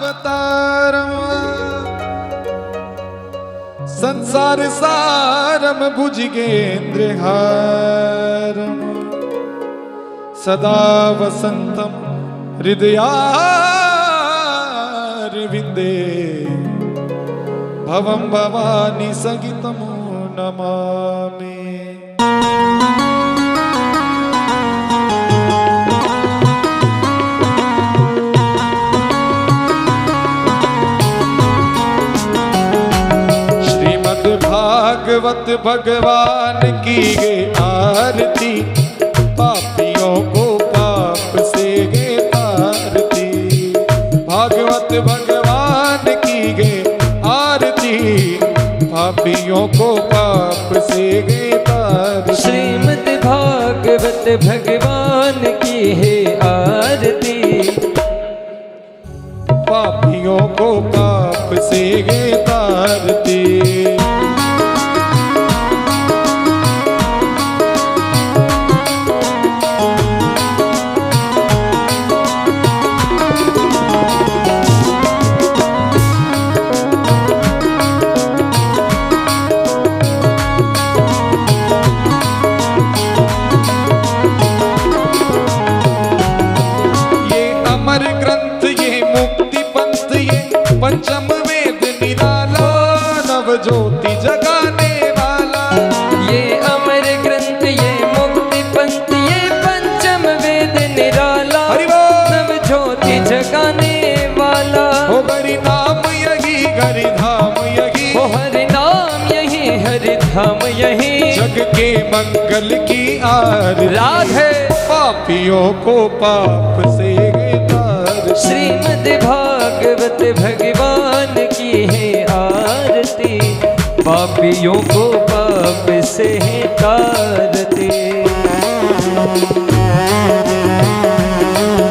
कृष्णावतारम संसार सारम भुजगेन्द्रहारम सदा वसंतम हृदयारविंदे भवं भवानी संगीतम नमामि। भागवत भगवान की गे आरती पापियों को पाप से गे तारती। भागवत भगवान की गे आरती पापियों को पाप से गे तारती। श्रीमद् भागवत भगवान की है आरती पापियों को पाप से गे तारती। पंचम वेद निराला नव ज्योति जगाने वाला। ये अमर ग्रंथ ये मुक्ति पंथ ये पंचम वेद निराला नव ज्योति जगाने वाला। हो हरि नाम यही हरि धाम यही हो हरि नाम यही हरि धाम यही जग के मंगल की आरती राधे पापियों को पाप से तार। श्रीमद् भागवत भगवान की है आरती पापियों को पाप से है तारती।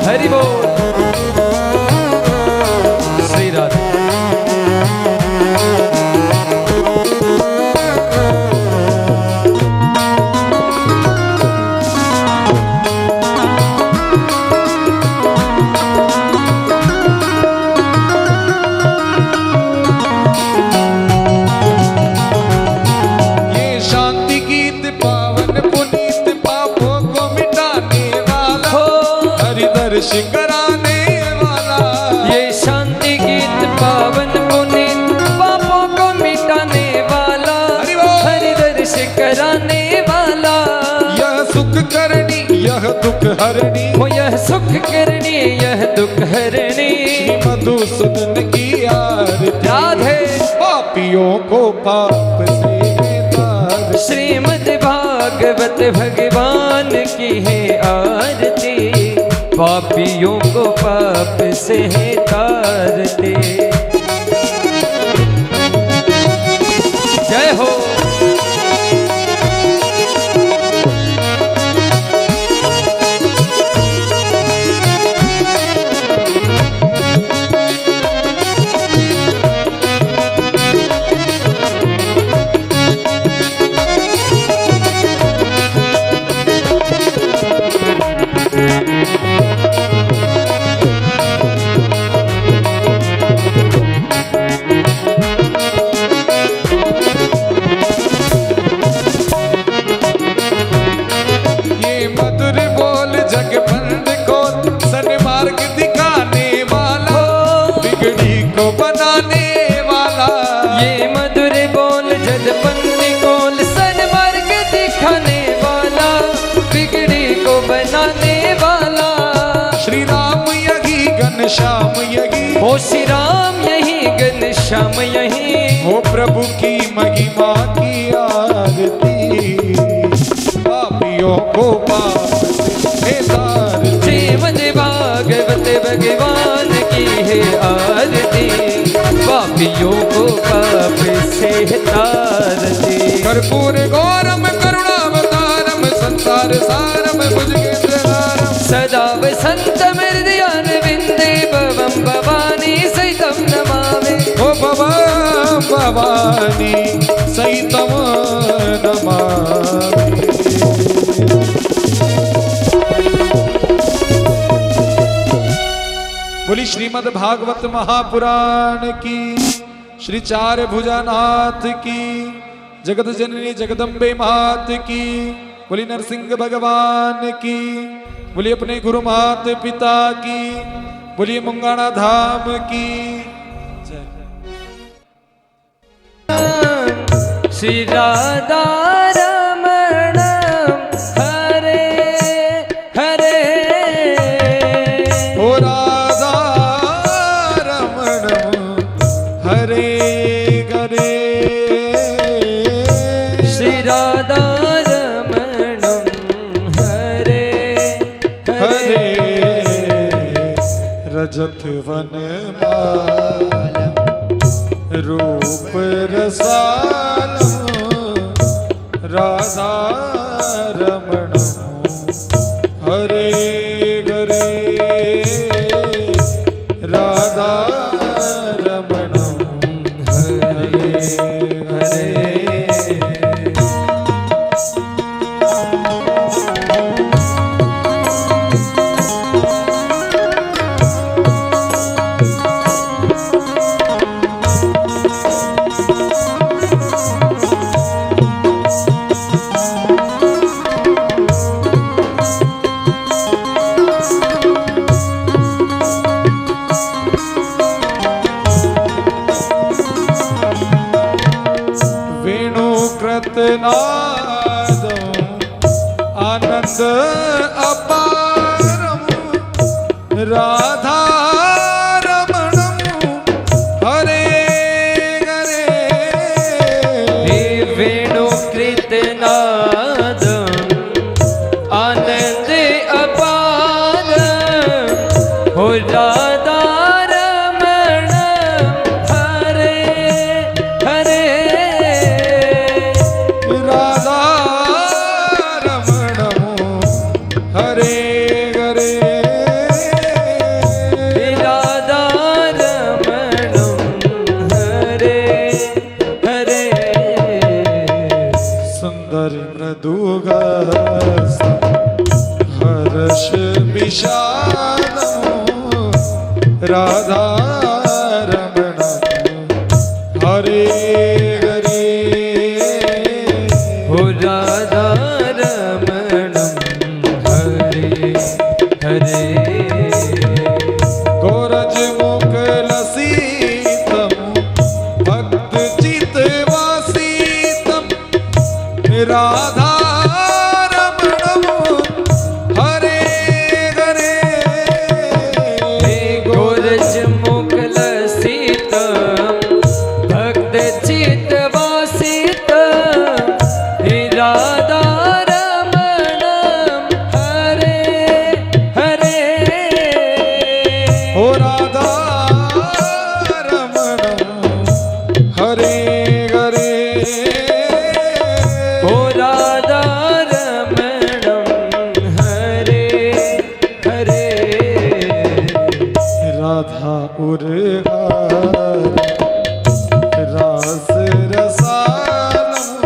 हरि बोल श्री राधे। दर्श कराने वाला ये शांति गीत पावन पुनीत पापों को मिटाने वाला हरि दर्श कराने वाला। यह सुख करनी यह दुख हरणी हो यह सुख करनी यह दुख हरणी मधुसूदन की आरती राधे पापियों को पाप से तार। श्रीमद् भागवत भगवान की है आरती पापियों को पाप से है तारते। जय हो श्याम यही हो श्री राम यही घनश्याम यही हो प्रभु की महिमा की आरती पापियों को पाप से तारती। श्रीमद् भागवत भगवान की है आरती पापियों को पाप से तारती। कर्पूर गौरम करुणावतारम संसार सारम भुजगेन्द्रहारम सदा वसंतम हृदयारविंदे भवं भवानी सहितं नमामि। ओ भवानी सहितं नमामि। बोली श्री श्रीमद् भागवत महापुराण की, श्री चार भुजानाथ की, जगत जननी जगदम्बे मात की, बोली नरसिंह भगवान की, बोली अपने गुरु मात पिता की, बोली मुंगाना धाम की। श्री राधा रमण हरे हरे, ओ राधा रमण हरे हरे, श्री राधा रमण हरे हरे, रजत वन रूप रसालम, राधा रमण हरे हरे, राधा रमण हरे हरे। आनंद अपारम, राधा रमणम हरे हरे, वेणु कृतनादम आनंद अपार, हो राधा रमण हरे हरे, राधा रमण हरे हरे, राधा रमण हरे हरे, सुंदर मृदुगा हर्ष विषाद, राधा रमण हरे हरे, हो राधा रमण हरे हरे, गोरज मुख लसीतम भक्त चित वासीतम, राधा रमण हरे हरे, गोरज मुकुल सीतम भक्त चित वासित, राधा रमण हरे हरे, ओ राधा रमण हरे हरे, हो राधा रमण हरे हरे, राधा उर्हार रास रसालम,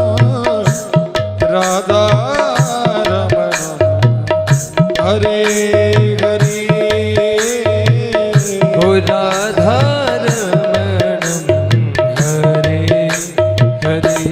राधा रमण हरे हरे, हो राधा रमण हरे हरे,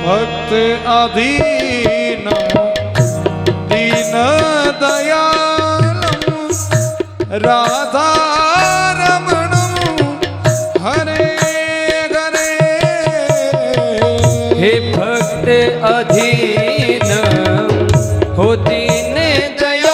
भक्त अधीन दीन दयालम, राधा रमण हरे हरे, हे भक्त अधीन हो दीन दया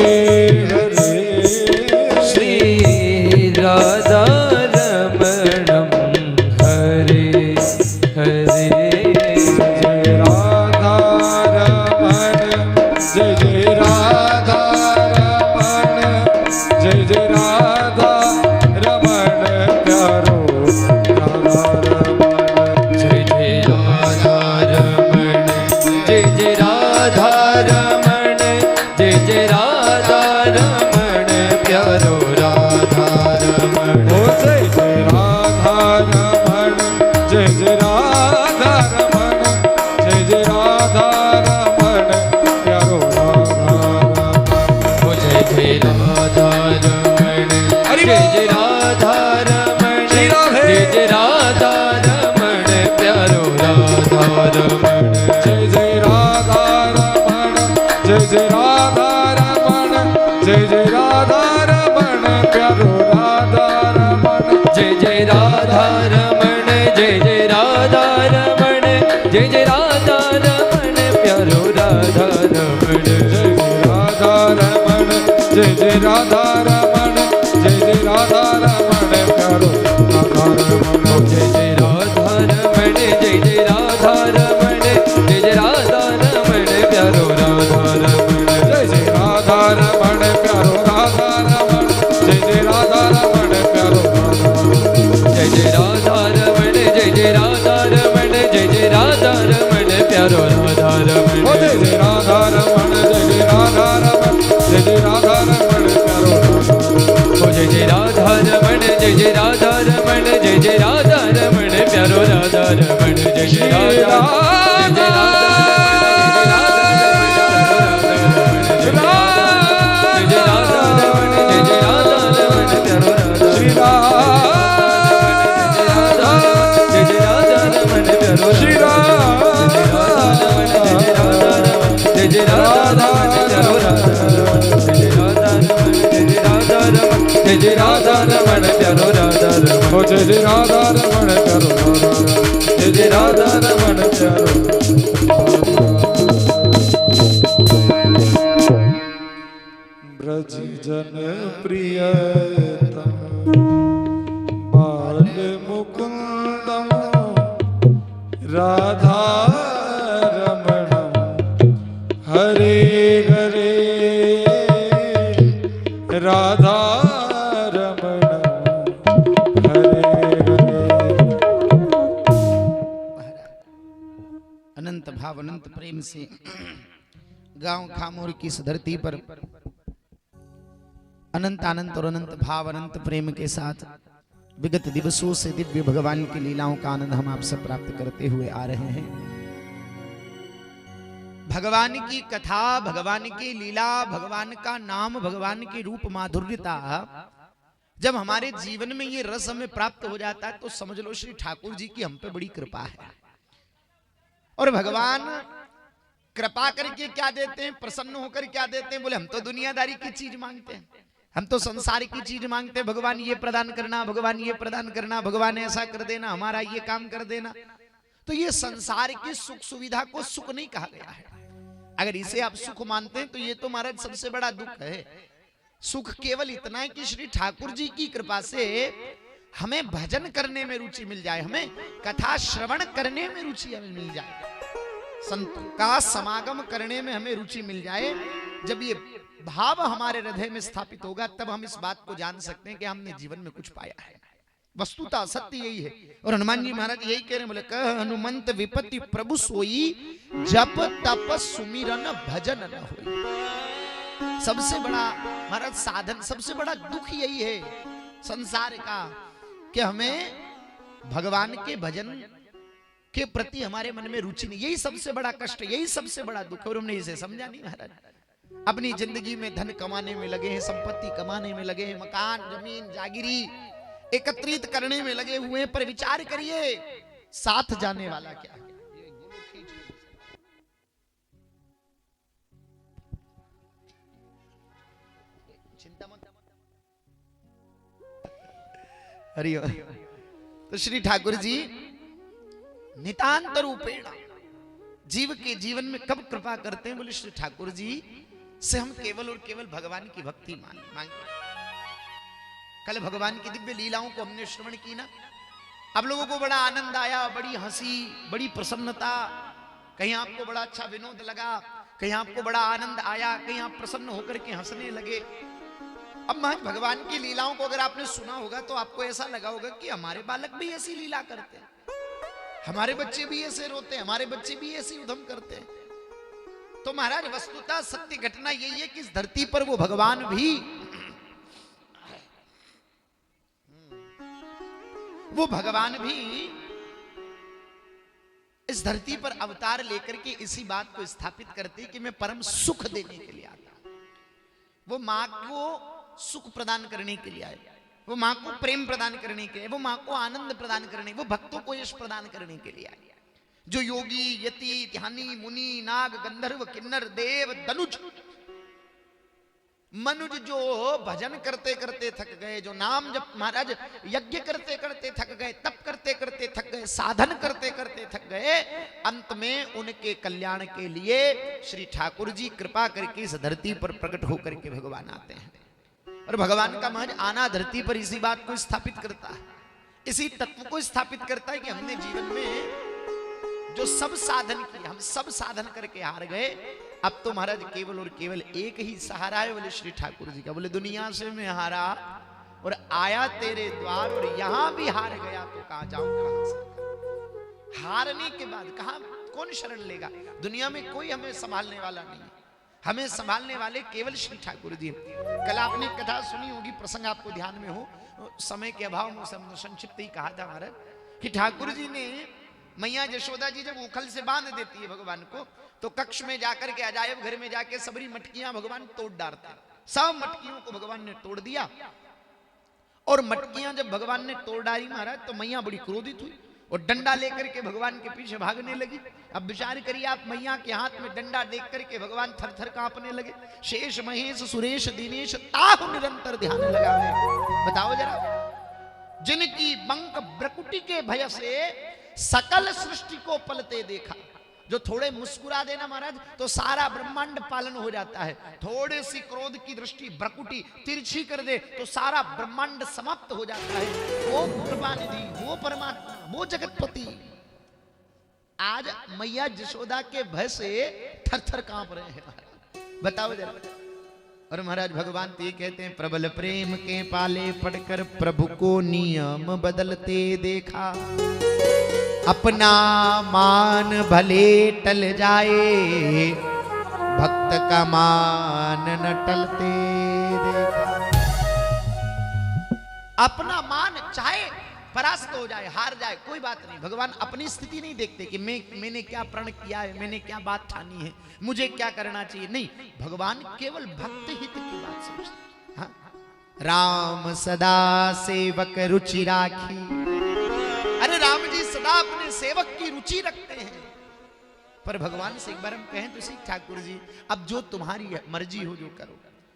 हरे श्री राधा रमणम हरे हरे जय राधा रमण जय जय राधा रमण जय जय राधा रमण प्यारो राधा रमण जय जय राधा रमण जय जय राधा रमण जय जय राधा रमण प्यारो राधा रमण ओ जय जय राधा रमण जय जय राधा रमण जय जय राधा रमण प्यारो राधा रमण ओ जय जय राधा रमण हरि जय बोल। जय राधा रमण श्री राधे। जय जय राधा रमण प्यारो राधा रमण जय जय राधा रमण जय जय राधा रमण जय जय राधा रमण प्यारो राधा रमण जय जय राधा रमण जय जय राधा रमण जय जय राधा रमण प्यारो राधा रमण जय जय राधा रमण जय जय राधा रमण जय जय राधा रमण प्यारो राधा रमण जय जय राधा रमण जय जय राधा रमण जय जय राधा रमण प्यारो राधा रमण जय जय राधा रमण प्यारो राधा रमण जय जय राधा रमण प्यारो राधा रमण जय जय राधा रमण जय जय राधा रमण जय जय राधा रमण प्यारो राधा रमण ओ जय जय राधा रमण जय जय राधा रमण जय जय राधा रमण प्यारो राधा रमण ओ जय जय राधा रमण जय जय राधा रमण जय जय राधा रमण प्यारो राधा रमण जय जय राधा जय जय राधा श्री जय जय राधा रमण प्यारो राधा रमण ओ जय जय राधा रमण प्यारो राधा रमण जय जय राधा रमण प्यारो ब्रज जन प्रियतम बाल मुकुंदम राधा रमणम हरे हरे राधा रमणम हरे हरे अनंत भाव अनंत प्रेम से गांव खामोर की इस धरती पर अनंत आनंद और अनंत भाव अनंत प्रेम के साथ विगत दिवसों से दिव्य भगवान की लीलाओं का आनंद हम आप सब प्राप्त करते हुए आ रहे हैं। भगवान की कथा, भगवान की लीला, भगवान का नाम, भगवान की रूप माधुर्यता जब हमारे जीवन में ये रस हमें प्राप्त हो जाता है तो समझ लो श्री ठाकुर जी की हम पे बड़ी कृपा है। और भगवान कृपा करके क्या देते हैं, प्रसन्न होकर क्या देते हैं? बोले हम तो दुनियादारी की चीज मांगते हैं, हम तो संसार की चीज मांगते हैं। भगवान ये प्रदान करना, भगवान ये प्रदान करना, भगवान ऐसा कर देना, हमारा ये काम कर देना। तो ये संसार की सुख सुविधा को सुख नहीं कहा गया है। अगर इसे आप सुख मानते हैं तो ये तो महाराज सबसे बड़ा दुख है। सुख केवल इतना है कि श्री ठाकुर जी की कृपा से हमें भजन करने में रुचि मिल जाए, हमें कथा श्रवण करने में रुचि हमें मिल जाए, संतों का समागम करने में हमें रुचि मिल जाए। जब ये भाव हमारे हृदय में स्थापित होगा तब हम इस बात को जान सकते हैं कि हमने जीवन में कुछ पाया है। वस्तुतः सत्य यही है। और हनुमान जी महाराज यही कह रहे हैं, बोले कह हनुमंत विपत्ति प्रभु सोई, जप तप सुमिरन भजन न होई। सबसे बड़ा महाराज साधन, सबसे बड़ा दुख यही है संसार का कि हमें भगवान के भजन के प्रति हमारे मन में रुचि नहीं। यही सबसे बड़ा कष्ट, यही सबसे बड़ा दुख। और हमने इसे समझा नहीं महाराज। अपनी जिंदगी में धन कमाने में लगे हैं, संपत्ति कमाने में लगे हैं, मकान जमीन जागीरी एकत्रित करने में लगे हुए हैं, पर विचार करिए साथ जाने वाला क्या है? चिंता मत। हरि ओम। तो श्री ठाकुर जी नितांत रूपेण जीव के जीवन में कब कृपा करते हैं? बोले श्री ठाकुर जी से हम केवल और केवल भगवान की भक्ति मांगे। कल भगवान की दिव्य लीलाओं को हमने श्रवण की ना, अब लोगों को बड़ा आनंद आया, बड़ी हंसी, बड़ी प्रसन्नता, कहीं आपको बड़ा अच्छा विनोद लगा, कहीं आपको बड़ा आनंद आया, कहीं आप प्रसन्न होकर के हंसने लगे। अब महज भगवान की लीलाओं को अगर आपने सुना होगा तो आपको ऐसा लगा होगा कि हमारे बालक भी ऐसी लीला करते हैं, हमारे बच्चे भी ऐसे रोते हैं, हमारे बच्चे भी ऐसी उधम करते हैं। तो महाराज वस्तुतः सत्य घटना यही है कि इस धरती पर वो भगवान भी इस धरती पर अवतार लेकर के इसी बात को स्थापित करते कि मैं परम सुख देने के लिए आता हूं। वो मां को सुख प्रदान करने के लिए आए, वो मां को प्रेम प्रदान करने के लिए, वो मां को आनंद प्रदान करने, वो भक्तों को यश प्रदान करने के लिए आए। जो योगी, यति, ध्यानी, मुनि, नाग, गंधर्व, किन्नर, देव, दनुज, मनुज जो भजन करते करते थक गए, जो नाम जब महाराज यज्ञ करते करते थक गए, तप करते करते थक गए, साधन करते करते थक गए, अंत में उनके कल्याण के लिए श्री ठाकुर जी कृपा करके इस धरती पर प्रकट होकर के भगवान आते हैं। और भगवान का महज आना धरती पर इसी बात को स्थापित करता है, इसी तत्व को स्थापित करता है कि हमने जीवन में जो सब साधन किए, हम सब साधन करके हार गए, अब तो महाराज केवल और केवल एक ही सहारा है, बोले श्री ठाकुर जी का। बोले दुनिया से मैं हारा और आया तेरे द्वार, और यहां भी हार गया तो कहां जाऊं, कहां से। हारने के बाद कहां कौन शरण लेगा? दुनिया में कोई हमें संभालने वाला नहीं है, हमें संभालने वाले केवल श्री ठाकुर जी। कल आपने कथा सुनी होगी, प्रसंग आपको ध्यान में हो, समय के अभाव में संक्षिप्त ही कहा था महाराज कि ठाकुर जी ने मैया यशोदा जी जब उखल से बांध देती है भगवान को, तो कक्ष में जाकर के अजायब घर में जाके सबरी मटकियां भगवान तोड़ डालते हैं। सब मटकियों को भगवान ने तोड़ दिया, और मटकियां जब भगवान ने तोड़ डाली महाराज, तो मैया बड़ी क्रोधित हुई और डंडा लेकर के भगवान के पीछे भागने लगी। अब विचार करिए आप, मैया के हाथ में डंडा देख करके भगवान थर थर कांपने लगे। शेष महेश सुरेश दिनेश ताहु निरंतर ध्यान लगावे। बताओ जरा, जिनकी बंक ब्रकुटी के भय से सकल सृष्टि को पलते देखा, जो थोड़े मुस्कुरा देना महाराज तो सारा ब्रह्मांड पालन हो जाता है, थोड़े सी क्रोध की दृष्टि ब्रकुटी तिरछी कर दे तो सारा ब्रह्मांड समाप्त हो जाता है। वो कृपा निधि, वो परमात्मा, वो जगतपति आज मैया यशोदा के भय से थर थर कांप रहे हैं। बताओ जरा। और महाराज भगवान तो ये कहते हैं, प्रबल प्रेम के पाले पड़कर प्रभु को नियम बदलते देखा, अपना मान भले टल जाए, भक्त का मान न टलते देखा। अपना मान चाहे परास्त हो जाए, हार जाए, कोई बात नहीं, भगवान अपनी स्थिति नहीं देखते कि मैंने क्या प्रण किया है, मैंने क्या बात ठानी है, मुझे क्या करना चाहिए, नहीं, भगवान केवल भक्त हित की बात सोचते। हाँ? राम सदा सेवक रुचि राखी, अरे राम जी सदा अपने सेवक की रुचि रखते हैं। पर भगवान से एक बार हम कहें तो सी ठाकुर जी, अब जो तुम्हारी मर्जी हो जो करो,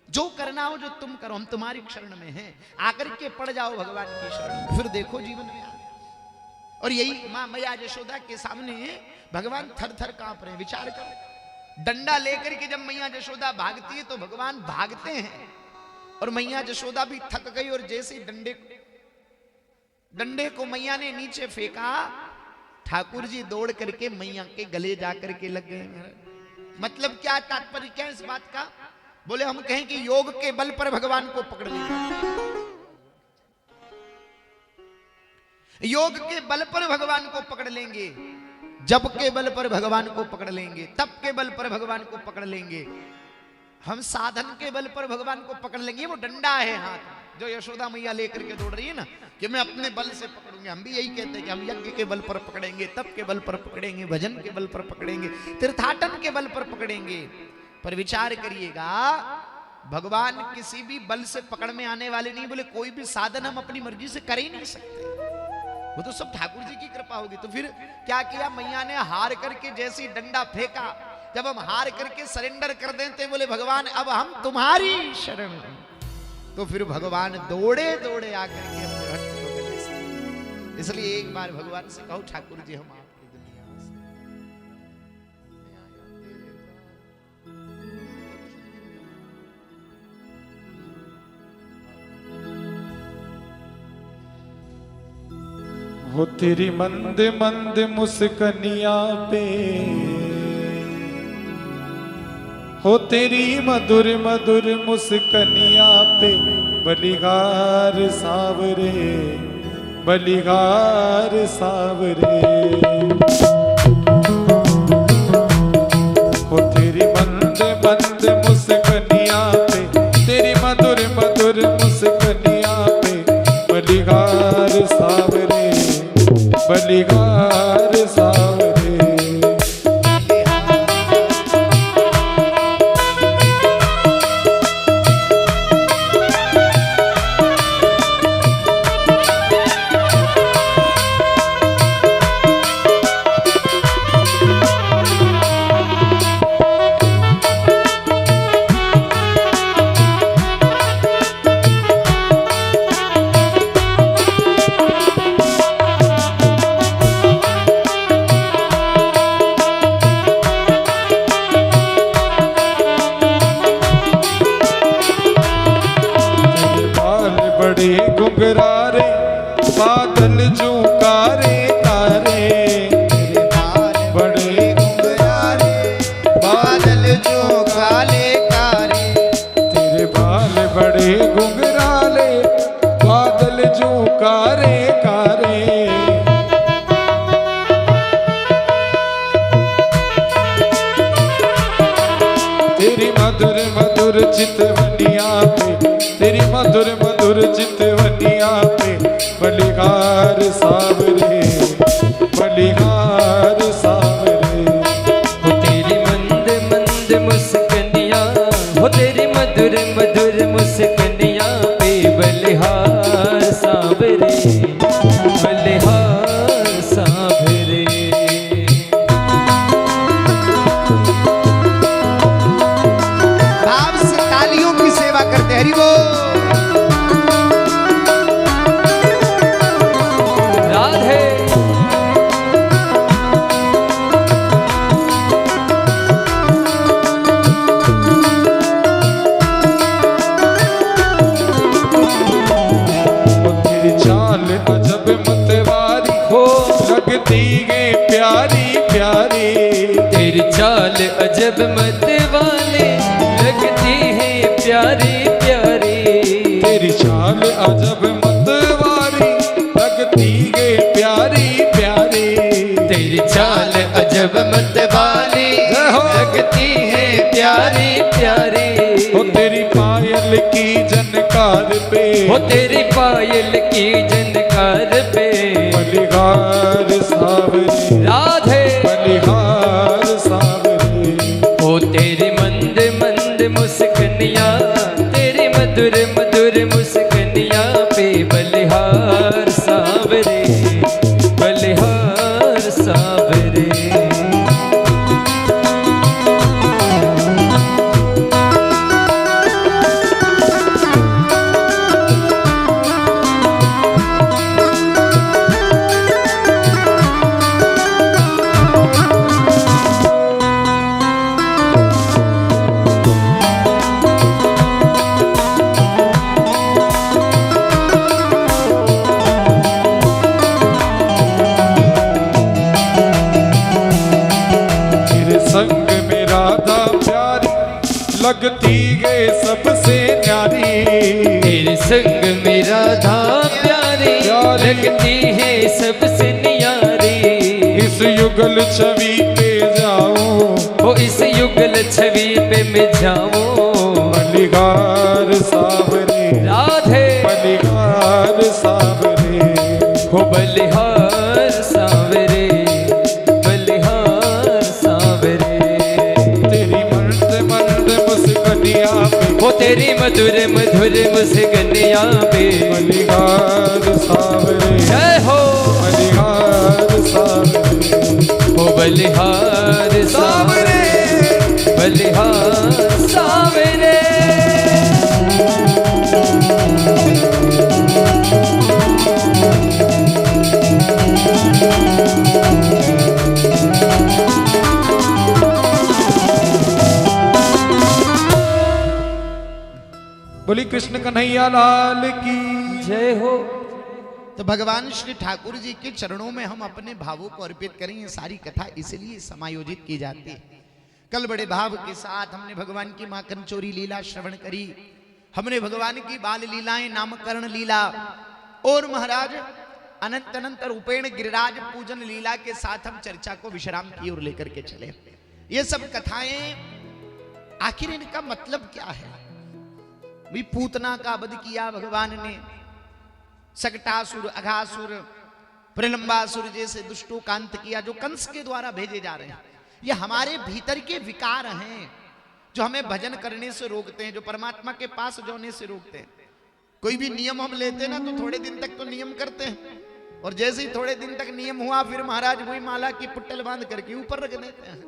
जो करना हो जो तुम करो, हम तुम्हारी शरण में हैं, आकर के पड़ जाओ भगवान की शरण में, फिर देखो जीवन में आ। और यही मां मैया यशोदा के सामने भगवान थर थर कांप रहे हैं। विचार करो, डंडा लेकर के जब मैया यशोदा भागती है तो भगवान भागते हैं, और मैया यशोदा भी थक गई, और जैसे डंडे को मैया ने नीचे फेंका, ठाकुर जी दौड़ करके मैया के गले जाकर के लग गए। मतलब क्या, तात्पर्य क्या इस बात का? बोले हम कहें कि योग के बल पर भगवान को पकड़ लिया, योग के बल पर भगवान को पकड़ लेंगे, जप के बल पर भगवान को पकड़ लेंगे, तप के बल पर भगवान को पकड़ लेंगे, हम साधन के बल पर भगवान को पकड़ लेंगे। वो डंडा है हाथ जो यशोदा मैया लेकर के दौड़ रही है ना, कि मैं अपने बल से पकड़ूंगी। हम भी यही कहते हैं कि हम यज्ञ के बल पर पकड़ेंगे, तप के बल पर पकड़ेंगे, भजन के बल पर पकड़ेंगे, तीर्थाटन के बल पर पकड़ेंगे। पर विचार करिएगा, भगवान किसी भी बल से पकड़ में आने वाले नहीं। बोले कोई भी साधन हम अपनी मर्जी से कर ही नहीं सकते, वो तो सब ठाकुर जी की कृपा होगी। तो फिर क्या किया मैया ने, हार करके जैसे डंडा फेंका, जब हम हार करके सरेंडर कर देते, बोले भगवान अब हम तुम्हारी शरण में, तो फिर भगवान दौड़े दौड़े आकर के अपने भक्त को गले से। इसलिए एक बार भगवान से कहो, ठाकुर जी हम आपकी दुनिया से हो तेरी मंद मंद मुस्कनिया पे, हो तेरी मधुर मधुर मुस्कनिया पे, बलिहार सावरे बलिहार सावरे। हो तेरी मंद मंद मुस्कनिया पे, तेरी मधुर मधुर मुस्कनिया पे, बलिहार सावरे बलिहार सावरे। घुंघरारे बादल जो कारे कारे, तेरे बाल बड़े घुंघरारे बादल जो काले कारे, तेरे बाल बड़े घुंघराले बादल जो कारे कारे। तेरी मधुर मधुर चितवनिया पे, तेरी मधुर मधुर चितवनिया पे, बलिहार सावरे बलिहार सावरे। हो तेरी मंद मंद मुस्कनिया, हो तेरी मधुर मधुर मुस्कनिया पे, बलिहार सावरे बलिहार सावरे। भाव से तालियों की सेवा करते हरि बोल। राधे तेरी चाल अजब मतवारी हो, लगती है प्यारी प्यारी। तेरी चाल अजब मत वाले, लगती है प्यारी प्यारी। तेरी चाल अजब मतवारी लगती है प्यारी प्यारी। तेरी चाल अजब मत वाली, जय हो। लगती है प्यारी प्यारी। हो तेरी पायल की जनकार पे, हो तेरी पायल की जनकार पे, बलिहार सावरे राधे बलिहार सावरे। हो तेरी मंद मंद मुस्कनिया, तेरी मधुर मधुर मुस्कनिया पे, बलिहार सावरे बलिहार सावरे। तेरे संग में राधा प्यारी लगती है सबसे न्यारी। तेरे संग में राधा प्यारी, लगती है सबसे न्यारी। इस युगल छवि पे जाऊं, हो इस युगल छवि पे मैं जाऊं, बलिहार सावरे राधे बलिहार सावरे। हो बलिहार सावरे बलिहार सावरे। तेरी मंद मंद मुस्कनिया पे, हो तेरी मधुर मधुर मुस्कनिया पे, बलिहार सावरे जय हो बलिहार सावरे। हो बलिहार सावरे बलिहार सावरे। बोली कृष्ण कन्हैया लाल की। जय हो। तो भगवान श्री ठाकुर जी के चरणों में हम अपने भावों को अर्पित करें। ये सारी कथा इसलिए समायोजित की जाती है। कल बड़े भाव के साथ हमने भगवान की माखन चोरी लीला श्रवण करी, हमने भगवान की बाल लीलाएं, नामकरण लीला और महाराज अनंत अनंत रूपेण गिरिराज पूजन लीला के साथ हम चर्चा को विश्राम की ओर लेकर के चले। ये सब कथाएं आखिर इनका मतलब क्या है? भी पूतना का वध किया भगवान ने, सकटासुर, अघासुर, प्रलंबासुर जैसे दुष्टों का अंत किया, जो कंस के द्वारा भेजे जा रहे हैं। ये हमारे भीतर के विकार हैं जो हमें भजन करने से रोकते हैं, जो परमात्मा के पास जाने से रोकते हैं। कोई भी नियम हम लेते हैं ना तो थोड़े दिन तक तो नियम करते हैं, और जैसे ही थोड़े दिन तक नियम हुआ फिर महाराज वही माला की पुट्टल बांध करके ऊपर रख देते हैं।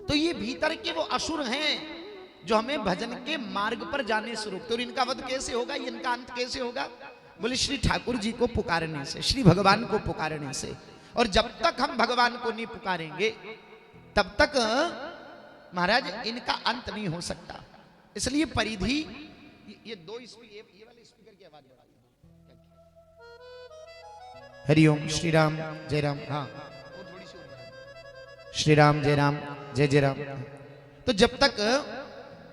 तो ये भीतर के वो असुर हैं जो हमें भजन के मार्ग पर जाने से रोकते। और इनका वध कैसे होगा, इनका अंत कैसे होगा? बोले श्री ठाकुर जी को पुकारने से, श्री भगवान को पुकारने से। और जब तक हम भगवान को नहीं पुकारेंगे तब तक महाराज इनका अंत नहीं हो सकता। इसलिए परिधि ये दो ये वाले स्पीकर की आवाज बढ़ा, हरिओम श्री राम जय राम। हाँ थोड़ी सी श्री राम जय राम जय जय राम। तो जब तक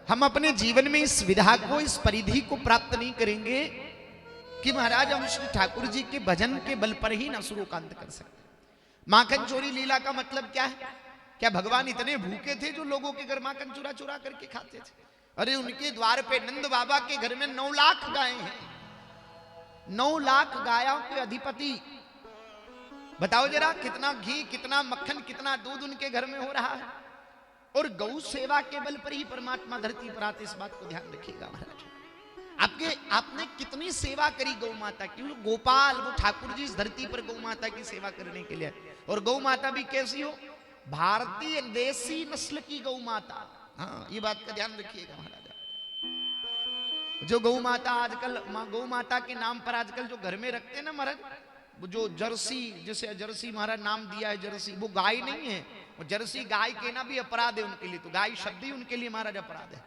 हम अपने जीवन में इस विधा को, इस परिधि को प्राप्त नहीं करेंगे कि महाराज हम श्री ठाकुर जी के भजन के बल पर ही असुरों का अंत कर सकते। माखन चोरी लीला का मतलब क्या है? क्या भगवान इतने भूखे थे जो लोगों के घर माखन चुरा चुरा करके खाते थे? अरे उनके द्वार पे नंद बाबा के घर में 9 लाख गायें हैं, 9 लाख गायों के अधिपति। बताओ जरा कितना घी, कितना मक्खन, कितना दूध उनके घर में हो रहा है। और गौ सेवा के बल पर ही परमात्मा धरती पर आते, इस बात को ध्यान रखिएगा महाराज। आपने कितनी सेवा करी गौ माता की। गोपाल, वो ठाकुर जी इस धरती पर गौ माता की सेवा करने के लिए। और गौ माता भी कैसी हो? भारतीय देसी नस्ल की गौ माता। हाँ ये बात का ध्यान रखिएगा महाराज। जो गौ माता आजकल, गौ माता के नाम पर आजकल जो घर में रखते हैं ना महाराज, जो जर्सी, जिसे जर्सी महाराज नाम दिया है, जर्सी, वो गाय नहीं है। वो जर्सी गाय के ना भी अपराध है उनके लिए। तो गाय शब्द ही उनके लिए महाराज अपराध है।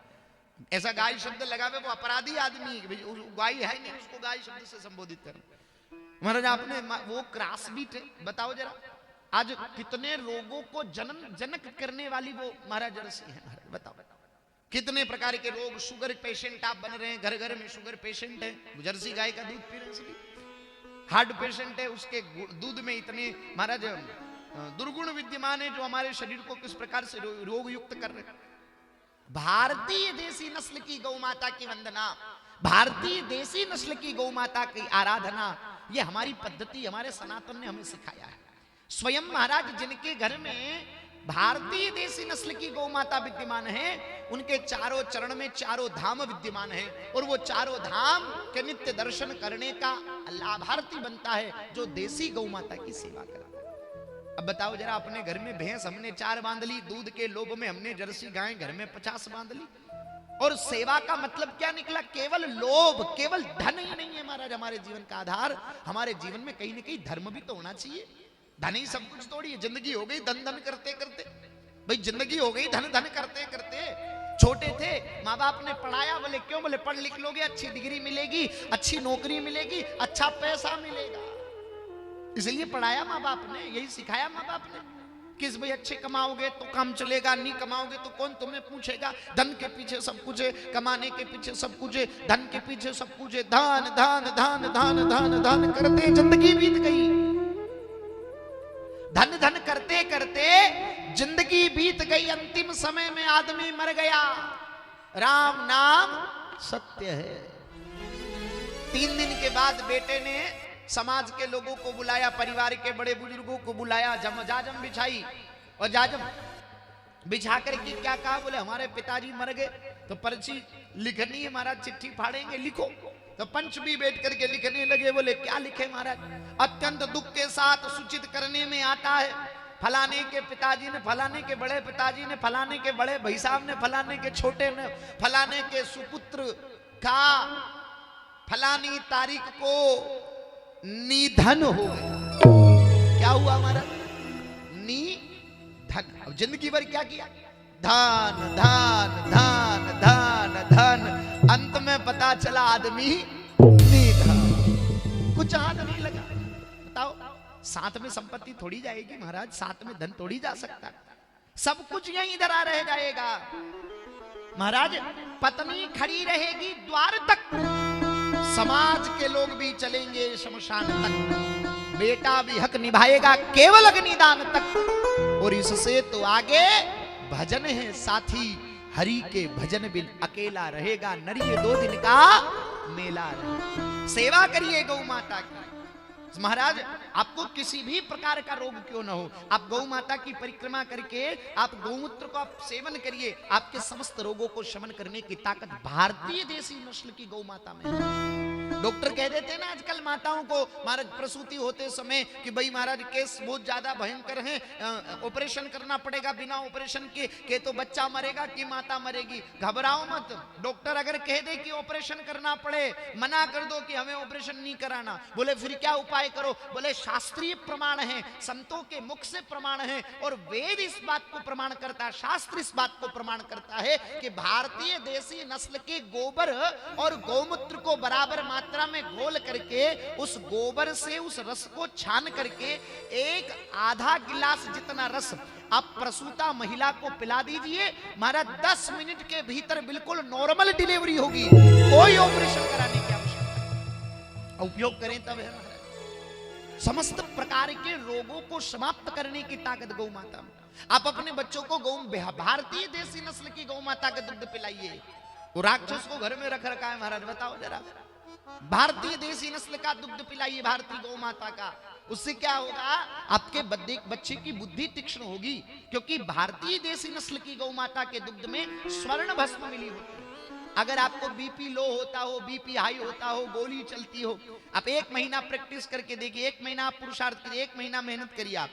ऐसा गाय शब्द लगावे वो अपराधी आदमी, गाय है नहीं, उसको गाय शब्द से संबोधित करना। महाराज आपने वो क्रॉस बीट है, बताओ जरा आज कितने रोगों को जनक करने वाली वो महाराज जर्सी है महाराज। बताओ कितने प्रकार के रोग, शुगर पेशेंट आप बन रहे हैं, घर घर में शुगर पेशेंट है, जर्सी गाय का दूध पी रहे हैं। हार्ट पेशेंट है, उसके दूध में इतने महाराज दुर्गुण विद्यमान है जो हमारे शरीर को किस प्रकार से रोग युक्त कर रहे हैं। भारतीय देसी नस्ल की गौ माता की वंदना, भारतीय देसी नस्ल की गौ माता की आराधना, ये हमारी पद्धति, हमारे सनातन ने हमें सिखाया है। स्वयं महाराज जिनके घर में भारतीय देसी नस्ल की गौ माता विद्यमान है, उनके चारों चरण में चारों धाम विद्यमान है। और वो चारों धाम के नित्य दर्शन करने का लाभार्थी बनता है जो देसी गौ माता की सेवा करता है। अब बताओ जरा, अपने घर में भैंस हमने 4 बांध ली, दूध के लोभ में हमने जर्सी गाय घर में 50 बांध ली। और सेवा का मतलब क्या निकला? केवल लोभ, केवल धन ही नहीं है महाराज हमारे जीवन का आधार। हमारे जीवन में कहीं ना कहीं धर्म भी तो होना चाहिए। धन ही सब कुछ थोड़ी है। जिंदगी हो गई धन धन करते करते, भाई जिंदगी हो गई धन धन करते करते। छोटे थे माँ बाप ने पढ़ाया, बोले क्यों? बोले पढ़ लिख लोगे, अच्छी डिग्री मिलेगी, अच्छी नौकरी मिलेगी, अच्छा पैसा मिलेगा, इसलिए पढ़ाया माँ बाप ने, यही सिखाया माँ बाप ने। किस भाई अच्छे कमाओगे तो काम चलेगा, नहीं कमाओगे तो कौन तुम्हें पूछेगा। धन के पीछे सब कुछ है, कमाने के पीछे सब कुछ है, धन के पीछे सब कुछ है। धन धन धन धन धन धन करते जिंदगी बीत गई। धन धन करते करते जिंदगी बीत गई। अंतिम समय में आदमी मर गया। राम नाम सत्य है। 3 दिन के बाद बेटे ने समाज के लोगों को बुलाया, परिवार के बड़े बुजुर्गों को बुलाया, जाजम बिछाई। और जाजम बिछा करके क्या कहा? बोले हमारे पिताजी मर गए तो पर्ची लिखनी है महाराज, चिट्ठी फाड़ेंगे, लिखो। तो पंच भी बैठ करके लिखने लगे। बोले क्या लिखे महाराज? अत्यंत दुख के साथ सूचित करने में आता है, फलाने के पिताजी ने, फलाने के बड़े पिताजी ने, फलाने के बड़े भाई साहब ने, फलाने के छोटे ने, फलाने के सुपुत्र का फलानी तारीख को निधन हो गया। क्या हुआ हमारा? निधन। अब जिंदगी भर क्या किया? धन धन धन धन धन। अंत में पता चला आदमी निधन। कुछ हाथ नहीं लगा। बताओ, साथ में संपत्ति थोड़ी जाएगी महाराज, साथ में धन थोड़ी जा सकता, सब कुछ यहीं धरा रह जाएगा। महाराज पत्नी खड़ी रहेगी द्वार तक, समाज के लोग भी चलेंगे शमशान तक, बेटा भी हक निभाएगा केवल अग्निदान तक। और इससे तो आगे भजन है साथी, हरि के भजन बिन अकेला रहेगा, नरिये 2 दिन का मेला रहेगा। सेवा करिए गौ माता की। महाराज आपको किसी भी प्रकार का रोग क्यों न हो, आप गौ माता की परिक्रमा करके आप गौमूत्र को आप सेवन करिए, आपके समस्त रोगों को शमन करने की ताकत भारतीय देसी नस्ल की गौ माता में है। डॉक्टर कह देते हैं ना आजकल माताओं को महाराज प्रसूति होते समय कि भाई महाराज केस बहुत ज्यादा भयंकर है, ऑपरेशन करना पड़ेगा, बिना ऑपरेशन के तो बच्चा मरेगा कि माता मरेगी। घबराओ मत, डॉक्टर अगर कह दे कि ऑपरेशन करना पड़े, मना कर दो कि हमें ऑपरेशन नहीं कराना। बोले फिर क्या उपाय करो? बोले शास्त्रीय प्रमाण है, संतों के मुख से प्रमाण है, और वेद इस बात को प्रमाण करता है, शास्त्र इस बात को प्रमाण करता है कि भारतीय देसी नस्ल के गोबर और गौमूत्र को बराबर मात्रा में घोल करके उस गोबर से उस रस को छान करके एक आधा गिलास जितना रस आप प्रसूता महिला को पिला दीजिए, महाराज 10 मिनट के भीतर बिल्कुल नॉर्मल डिलीवरी होगी, कोई ऑपरेशन कराने की आवश्यकता। उपयोग करें तब है महाराज। समस्त प्रकार के रोगों को समाप्त करने की ताकत गौ माता में। आप अपने बच्चों को गौ भारतीय देसी नस्ल की गौ माता का दुग्ध पिलाइए। वो राक्षस को घर में रख रखा है महाराज, बताओ जरा, भारतीय देसी नस्ल का दुग्ध पिलाइए भारतीय गौ माता का। उससे क्या होगा? आपके बच्चे की बुद्धि तीक्ष्ण होगी, क्योंकि भारतीय देसी नस्ल की गौ माता के दुग्ध में स्वर्ण भस्म मिली होती है। अगर आपको बीपी लो होता हो, बीपी हाई होता हो, गोली चलती हो, आप 1 महीना प्रैक्टिस करके देखिए, 1 महीना आप पुरुषार्थ करिए, 1 महीना मेहनत करिए, आप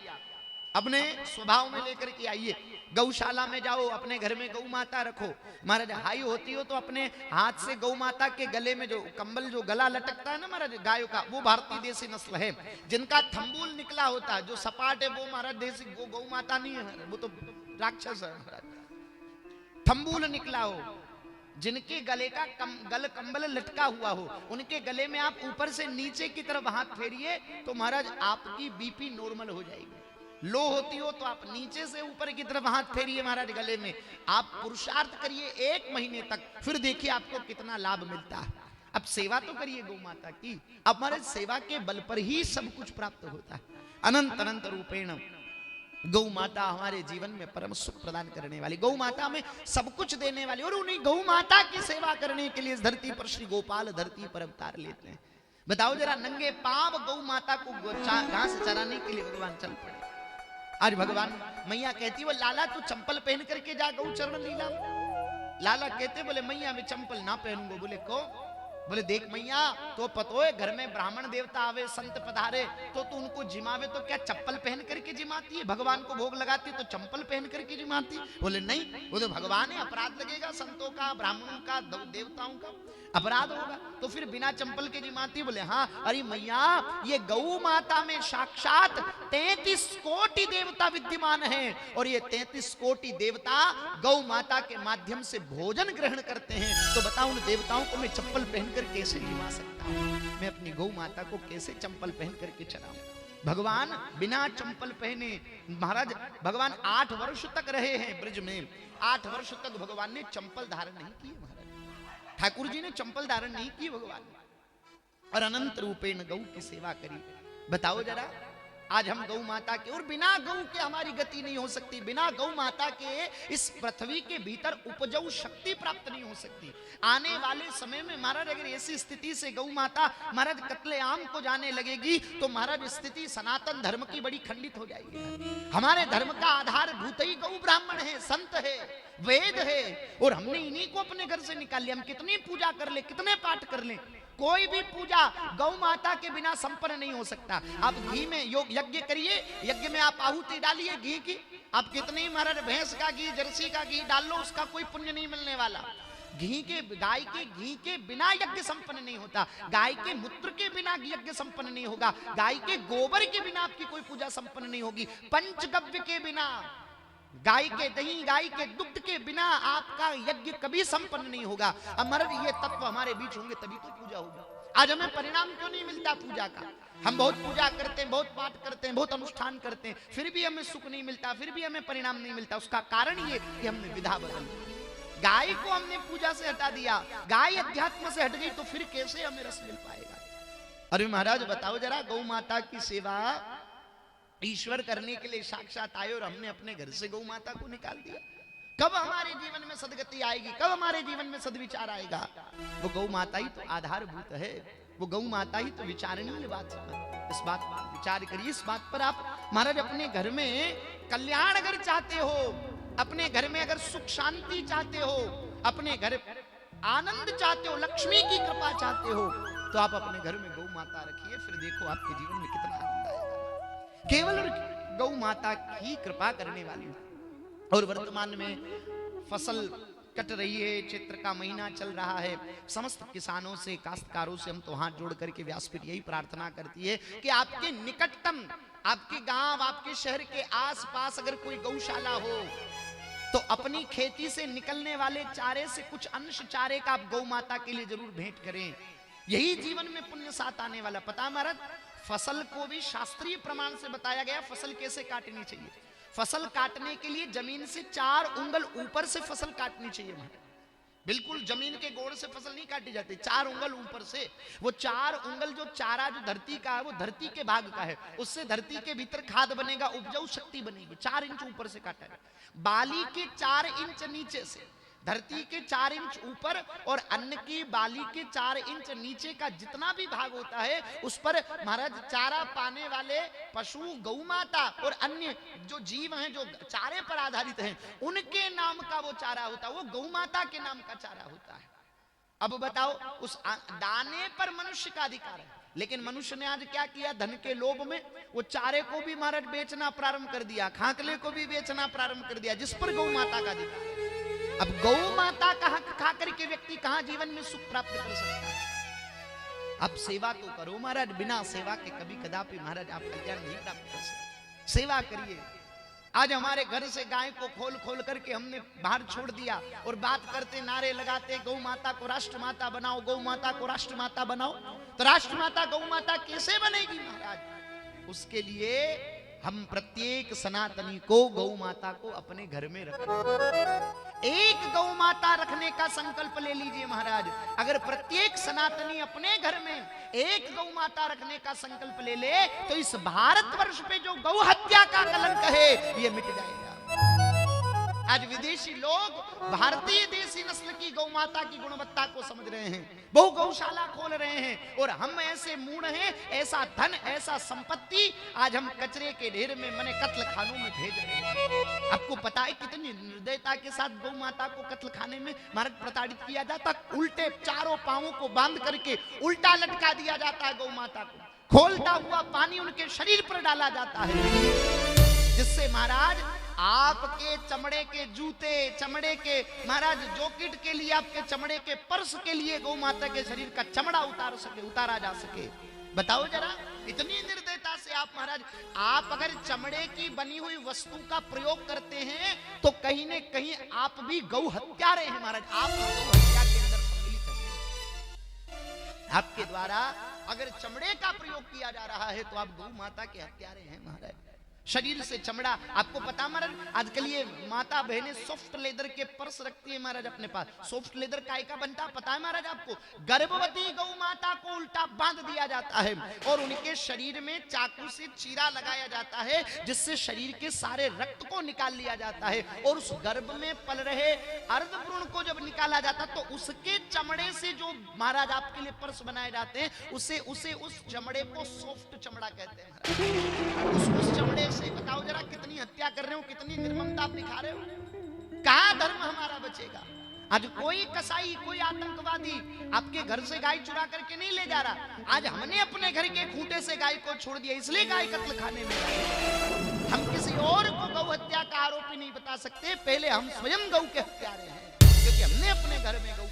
अपने स्वभाव में लेकर के आइए। गौशाला में जाओ, अपने घर में गौ माता रखो। महाराज हाई होती हो तो अपने हाथ से गौ माता के गले में जो कंबल, जो गला लटकता है ना महाराज गायों का, वो भारतीय देसी नस्ल है। जिनका थंबूल निकला होता है, जो सपाट है, वो महाराज देसी गौ माता नहीं है, वो तो राक्षस है महाराज। थंबूल निकला हो, जिनके गले का गल कंबल लटका हुआ हो, उनके गले में आप ऊपर से नीचे की तरफ हाथ फेरिए तो महाराज आपकी बीपी नॉर्मल हो जाएगी। लो होती हो तो आप नीचे से ऊपर की तरफ हाथ फेरिए महाराज गले में, आप पुरुषार्थ करिए 1 महीने तक, फिर देखिए आपको कितना लाभ मिलता है। अब सेवा तो करिए गौ माता की, अब हमारे सेवा के बल पर ही सब कुछ प्राप्त होता है। अनंत अनंत रूपेण गौ माता हमारे जीवन में परम सुख प्रदान करने वाली, गौ माता में सब कुछ देने वाली, और उन्हीं गौ माता की सेवा करने के लिए इस धरती पर श्री गोपाल धरती पर अवतार लेते हैं। बताओ जरा, नंगे पांव गौ माता को घास चराने के लिए भगवान चल पड़े। आज भगवान मैया कहती वो लाला तू चंपल पहन करके जा गौ चरण लीला। लाला कहते बोले मैया मैं चंपल ना पहनूंगा। बोले को? बोले देख मैया, तो पतो है घर में ब्राह्मण देवता आवे, संत पधारे तो तू उनको जिमावे तो क्या चप्पल पहन करके जिमाती है? भगवान को भोग लगाती तो चंपल पहन करके जिमाती? बोले नहीं, वो तो भगवान है, अपराध लगेगा, संतों का, ब्राह्मणों का, देवताओं का अपराध होगा, तो फिर बिना चंपल के जिमाती? बोले हाँ। अरे मैया, ये गौ माता में साक्षात 33 कोटि देवता विद्यमान है, और ये 33 कोटि देवता गौ माता के माध्यम से भोजन ग्रहण करते हैं। तो बताओ उन देवताओं को मैं चप्पल पहनकर कैसे जिमा सकता हूं? मैं अपनी गौ माता को कैसे चंपल पहन करके चलाऊं? भगवान बिना चंपल पहने, महाराज भगवान 8 वर्ष तक रहे हैं ब्रज में, 8 वर्ष तक भगवान ने चंपल धारण नहीं किए। महाराज ठाकुर जी ने चंपल धारण नहीं की भगवान, और अनंत रूपेण गौ की सेवा करी। बताओ जरा, आज हम गौ माता के, और बिना गौ के हमारी गति नहीं हो सकती, बिना गौ माता के इस पृथ्वी के भीतर उपजाऊ शक्ति प्राप्त नहीं हो सकती। आने वाले समय में महाराज अगर ऐसी स्थिति से गौ माता महाराज कत्लेआम को जाने लगेगी तो महाराज स्थिति सनातन धर्म की बड़ी खंडित हो जाएगी। हमारे धर्म का आधार भूत ही गौ ब्राह्मण है, संत है, वेद है, और हमने इन्हीं को अपने घर से निकाल लिया। हम कितनी पूजा कर ले, कितने पाठ कर ले, कोई भी पूजा गौ माता के बिना संपन्न नहीं हो सकता। आप घी में यज्ञ करिए, यज्ञ में आप आहुति डालिए घी की, आप कितनी महाराज भैंस का घी, जर्सी का घी डाल लो, उसका कोई पुण्य नहीं मिलने वाला। घी के, गाय के घी के बिना यज्ञ संपन्न नहीं होता, गाय के मूत्र के बिना यज्ञ संपन्न नहीं होगा, गाय के गोबर के बिना आपकी कोई पूजा संपन्न नहीं होगी, पंचगव्य के बिना, गाय के दही, गाय के दुग्ध के बिना आपका यज्ञ कभी संपन्न नहीं होगा। अमर ये तत्व हमारे बीच होंगे तभी तो पूजा होगी। आज हमें परिणाम क्यों नहीं मिलता पूजा का? हम बहुत पूजा करते हैं, बहुत पाठ करते हैं, बहुत अनुष्ठान करते हैं, फिर भी हमें सुख नहीं मिलता, फिर भी हमें परिणाम नहीं मिलता। उसका कारण ये कि हमने विधा बदल दी। गाय को हमने पूजा से हटा दिया, गाय अध्यात्म से हट गई, तो फिर कैसे हमें रस मिल पाएगा? अरे महाराज बताओ जरा, गौ माता की सेवा ईश्वर करने के लिए साक्षात आए और हमने अपने घर से गौ माता को निकाल दिया। कब हमारे जीवन में सदगति आएगी? कब हमारे जीवन में सदविचार आएगा? वो गौ माता ही तो आधारभूत है, वो गौ माता ही तो विचारणीय बात है। इस बात पर विचार करिए। इस बात पर आप महाराज अपने घर में कल्याण अगर चाहते हो, अपने घर में अगर सुख शांति चाहते हो, अपने घर आनंद चाहते हो, लक्ष्मी की कृपा चाहते हो, तो आप अपने घर में गौ माता रखिए। फिर देखो आपके जीवन में कितना आनंद आएगा। केवल गौ माता की कृपा करने वाली। और वर्तमान में फसल कट रही है, चैत्र का महीना चल रहा है। समस्त किसानों से, काश्तकारों से हम तो हाथ जोड़ करके व्यासपीठ यही प्रार्थना करती है कि आपके निकटतम, आपके गांव, आपके शहर के आसपास अगर कोई गौशाला हो तो अपनी खेती से निकलने वाले चारे से कुछ अंश चारे का आप गौ माता के लिए जरूर भेंट करें। यही जीवन में पुण्य साथ आने वाला। पता महाराज, फसल को भी शास्त्रीय प्रमाण से बताया गया फसल कैसे काटनी चाहिए। फसल काटने के लिए जमीन से 4 उंगल ऊपर से फसल काटनी चाहिए। बिल्कुल जमीन के गोड़ से फसल नहीं काटी जाती, 4 उंगल ऊपर से। वो 4 उंगल जो चारा जो धरती का है, वो धरती के भाग का है, उससे धरती के भीतर खाद बनेगा, उपजाऊ शक्ति बनेगी। 4 इंच ऊपर से काटा है। बाली के 4 इंच नीचे से, धरती के 4 इंच ऊपर और अन्न की बाली के 4 इंच नीचे का जितना भी भाग होता है, उस पर महाराज चारा पाने वाले पशु, गौ माता और अन्य जो जीव हैं जो चारे पर आधारित हैं, उनके नाम का वो चारा होता है, वो गौ माता के नाम का चारा होता है। अब बताओ, उस दाने पर मनुष्य का अधिकार है, लेकिन मनुष्य ने आज क्या किया? धन के लोभ में वो चारे को भी महाराज बेचना प्रारंभ कर दिया, खाकले को भी बेचना प्रारंभ कर दिया, जिस पर गौ माता का अधिकार है। अब गौ माता का हक खा करके व्यक्ति कहां जीवन में सुख प्राप्त कर सकता है? अब सेवा तो करो महाराज, बिना सेवा के कभी कदापि महाराज आप कल्याण नहीं प्राप्त कर सकते। सेवा करिए। आज हमारे घर से गाय को खोल खोल करके हमने बाहर छोड़ दिया और बात करते, नारे लगाते, गौ माता को राष्ट्र माता बनाओ, गौ माता को राष्ट्र माता बनाओ। तो राष्ट्र माता गौ माता कैसे बनेगी महाराज? उसके लिए हम प्रत्येक सनातनी को गौ माता को अपने घर में रखें। एक गौ माता रखने का संकल्प ले लीजिए महाराज। अगर प्रत्येक सनातनी अपने घर में एक गौ माता रखने का संकल्प ले ले, तो इस भारतवर्ष पे जो गौ हत्या का कलंक है, ये मिट जाएगा। आज विदेशी लोग भारतीय देसी नस्ल की गौ माता की गुणवत्ता को समझ रहे हैं, बहु गौशाला खोल रहे हैं, और हम ऐसे मूढ़ हैं, ऐसा धन, ऐसा संपत्ति आज हम कचरे के ढेर में, मने कत्ल खानों में भेज रहे हैं। आपको पता है कितनी निर्दयता के साथ गौ माता को कत्ल खाने में महाराज प्रताड़ित किया जाता? उल्टे चारों पांवों को बांध करके उल्टा लटका दिया जाता है गौ माता को। खोलता हुआ पानी उनके शरीर पर डाला जाता है, जिससे महाराज आपके चमड़े के जूते, चमड़े के महाराज जॉकेट के लिए, आपके चमड़े के पर्स के लिए गौ माता के शरीर का चमड़ा उतारा जा सके। बताओ जरा, इतनी निर्दयता से आप महाराज, आप अगर चमड़े की बनी हुई वस्तु का प्रयोग करते हैं तो कहीं न कहीं आप भी गौ हत्यारे हैं महाराज। आप गौ हत्या के अंदर सम्मिलित हैं। आपके द्वारा अगर चमड़े का प्रयोग किया जा रहा है तो आप गौ माता के हत्यारे हैं महाराज। शरीर से चमड़ा, आपको पता महाराज, आजकल ये माता बहनें सॉफ्ट लेदर के पर्स रखती है महाराज अपने पास। सॉफ्ट लेदर काय का बनता पता है महाराज आपको? गर्भवती गौ माता को उल्टा बांध दिया जाता है और उनके शरीर में चाकू से चीरा लगाया जाता है, जिससे शरीर के सारे रक्त को निकाल लिया जाता है। और उस गर्भ में पल रहे अर्धभ्रूण को जब निकाला जाता तो उसके चमड़े से जो महाराज आपके लिए पर्स बनाए जाते हैं, उसे उस चमड़े को सॉफ्ट चमड़ा कहते हैं। उस चमड़े से बताओ जरा कितनी हत्या कर रहे हो, कितनी निर्ममता आप दिखा रहे हो। कहां धर्म हमारा बचेगा? आज कोई कसाई, कोई आतंकवादी आपके घर से गाय चुरा करके नहीं ले जा रहा। आज हमने अपने घर के खूंटे से गाय को छोड़ दिया, इसलिए गाय कत्ल खाने में आई। हम किसी और को गौ हत्या का आरोपी नहीं बता सकते, पहले हम स्वयं गौ के हत्यारे हैं, क्योंकि हमने अपने घर में गौ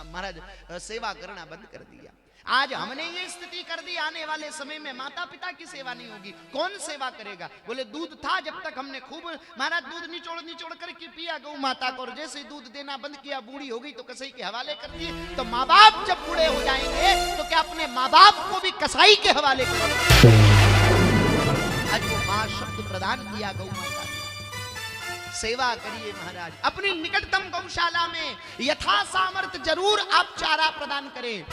महाराज सेवा करना बंद कर दिया। आज हमने ये स्थिति कर दी, आने वाले समय में माता पिता की सेवा नहीं होगी, कौन सेवा करेगा? बोले दूध था जब तक हमने खूब महाराज दूध निचोड़ निचोड़ करके पिया गौ माता को, और जैसे ही दूध देना बंद किया, बूढ़ी हो गई तो कसाई के हवाले कर दिए। तो माँ बाप जब बूढ़े हो जाएंगे तो क्या अपने माँ बाप को भी कसाई के हवाले करेंगे? आज वो माँ शब्द प्रदान किया गौ माता, सेवा करिए महाराज। अपनी निकटतम गौशाला में यथा सामर्थ्य जरूर आप चारा प्रदान करें।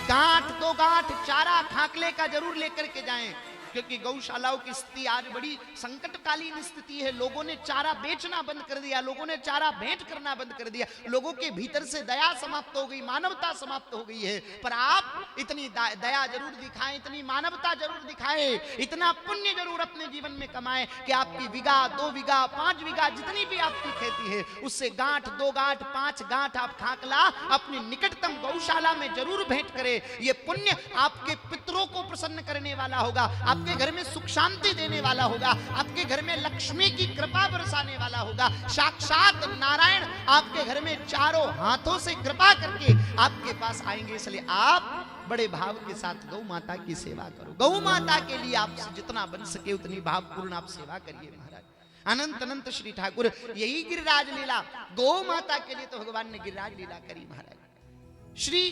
गांठ 2 गांठ चारा खाकले का जरूर लेकर के जाएं, क्योंकि गौशालाओं की स्थिति आज बड़ी संकटकालीन स्थिति है। लोगों ने चारा बेचना बंद कर दिया, लोगों ने चारा भेंट करना बंद कर दिया, लोगों के भीतर से दया समाप्त हो गई, मानवता समाप्त हो गई है। पर आप इतनी दया जरूर दिखाएं, इतनी मानवता जरूर दिखाएं, इतना पुण्य जरूर अपने जीवन में कमाएं कि आपकी बीघा 2 बीघा 5 बीघा जितनी भी आपकी खेती है, उससे गांठ 2 गांठ 5 गांठ आप खाकला अपनी निकटतम गौशाला में जरूर भेंट करें। ये पुण्य आपके पितरों को प्रसन्न करने वाला होगा, आपके घर में सुख शांति देने वाला होगा, आपके घर में लक्ष्मी की कृपा बरसाने वाला होगा। साक्षात नारायण आपके घर में चारों हाथों से कृपा करके आपके पास आएंगे। इसलिए आप बड़े भाव के साथ गौ माता की सेवा करो। गौ माता के लिए आपसे जितना बन सके उतनी भावपूर्ण आप सेवा करिए महाराज। अनंत अनंत श्री ठाकुर यही गिरिराज लीला गौ माता के लिए तो भगवान ने गिरिराज लीला करी महाराज। श्री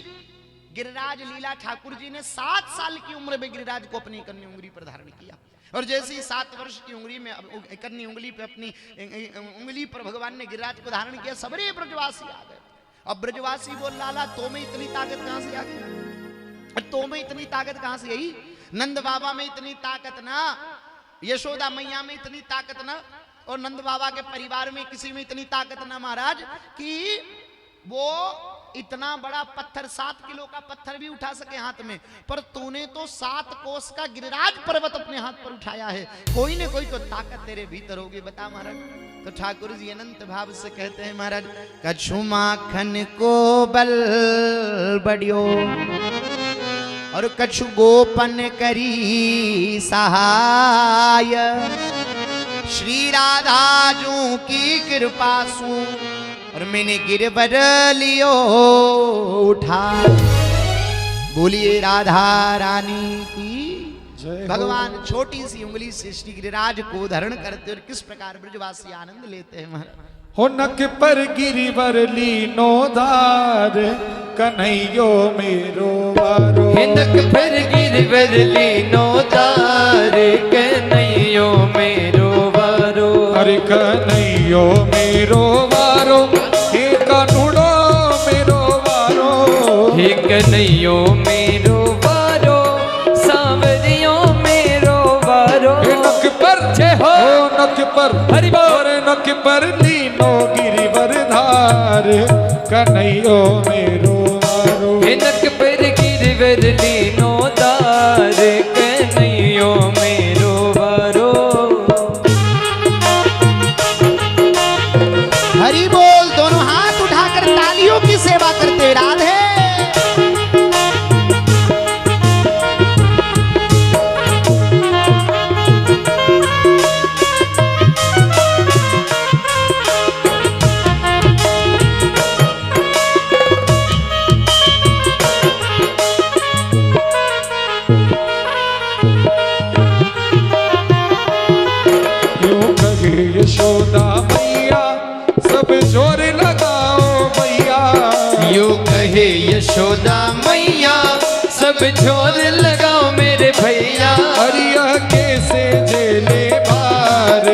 गिरिराज लीला ठाकुर जी ने 7 साल की उम्र में गिरिराज को अपनी कन्नी उंगली पर धारण किया, और जैसे ही 7 वर्ष की उंगली में कन्नी उंगली पे अपनी उंगली पर भगवान ने गिरिराज को धारण किया। सबरे ब्रजवासी आ गए। अब ब्रजवासी बोल लाला तो में इतनी ताकत कहां से आ गई? तो में इतनी ताकत कहां से आई? नंद बाबा में इतनी ताकत ना, यशोदा मैया में इतनी ताकत ना, और नंद बाबा के परिवार में किसी में इतनी ताकत ना महाराज कि वो इतना बड़ा पत्थर 7 किलो का पत्थर भी उठा सके हाथ में। पर तूने तो 7 कोस का गिरिराज पर्वत अपने हाथ पर उठाया है, कोई न कोई तो ताकत तेरे भीतर होगी, बता महाराज। तो ठाकुर जी अनंत भाव से कहते हैं महाराज, कछु माखन को बल बढ़ियो और कछु गोपन करी सहाय, श्री राधा जू की कृपा सू और मैंने गिरवर लियो उठा। बोलिए राधा रानी की। भगवान छोटी सी उंगली से श्री गिरिराज को धारण करते और किस प्रकार ब्रजवासी आनंद लेते हैं महाराज। हो नक पर गिरिवर लीनो धार कन्हैयो मेरो वारो। नक पर गिरिवर लीनो धार कन्हैयो मेरो वारो। अरे कन्हैयो मेरो वारो, हे कानूड़ो मेरो वारो। हे कन्हैयो मेरो वारो, सांवरियो मेरो वारो। हे नक पर जय हो नक पर हरि बोल। नक पर लीनो गिरिवर धार कन्हैयो मेरो वारो। हे नक पर गिरिवर लीनो धार कन्हैयो मेरो वारो। हरि बोल। दोनों हाथ उठाकर तालियों की सेवा करते राधे। यशोदा मैया सब जोर लगाओ भैया। यो कहे यशोदा मैया सब जोर लगाओ मेरे भैया। हरिया कैसे जेले बार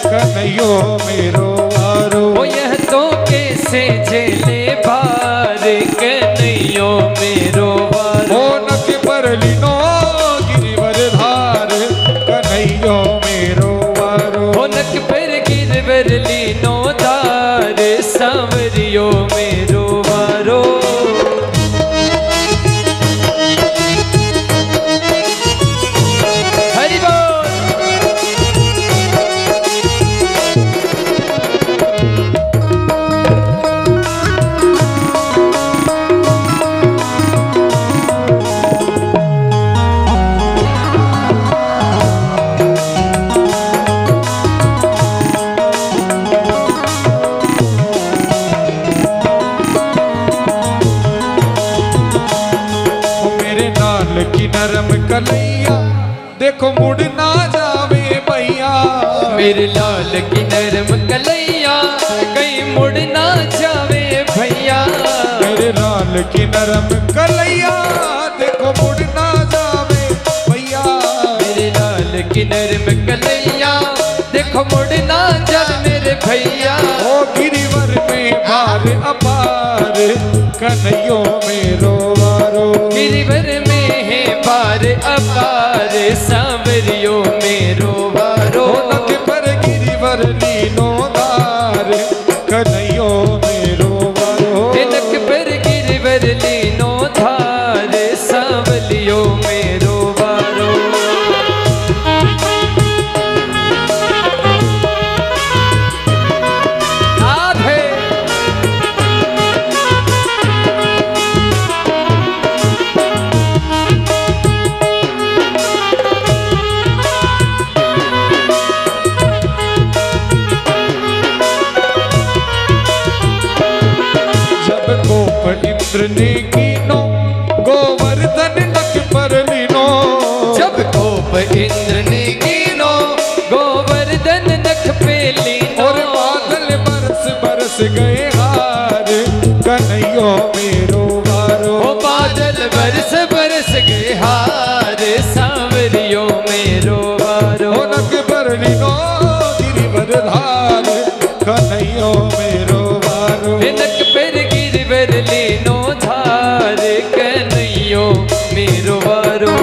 कन्हैयो मेरो वारो। ओ यह तो कैसे जेले बार कन्हैयो मेरो वारो। ओ नक पर लीनो गिरिवर धार कन्हैयो मेरो वारो। ओ नक पर गिरवर लीनो धार सांवरियो मेरो वारो। हरि बोल। लाल की नरम कलैया देखो मुड़ ना जावे भैया। मेरे लाल की नरम कलैया कहीं मुड़ ना जावे भैया। मेरे लाल की नरम कलैया देखो मुड़ ना जावे भैया। मेरे लाल की नरम कलैया देखो मुड़ ना जावे मेरे भैया। ओ गिरिवर में बार अपार कन्हैयो मेरो वारो। गिरिवर में है बार अपार सांवरियो मेरो वारो। नक पर गिरिवर लीनो दार कन्हैयो मेरो वारो। नक पर गिरिवर लीनो धार सांवलियो मेरो वारो। राधे जब कोप इंद्र ने कीनो गोवर्धन नक पर लीनो। जब कोप इंद्र ने कीनो गोवर्धन नख पे लीनो। और बादल बरस बरस गए हार कन्हैयो मेरो वारो। ओ बादल बरस बरस गए हार सांवरियो मेरो वारो। ओ नक पर लीनो गिरिवर धार कन्हैयो मेरो वारो। नक पर गिरिवर लीनो धार कन्हैयो मेरो वारो।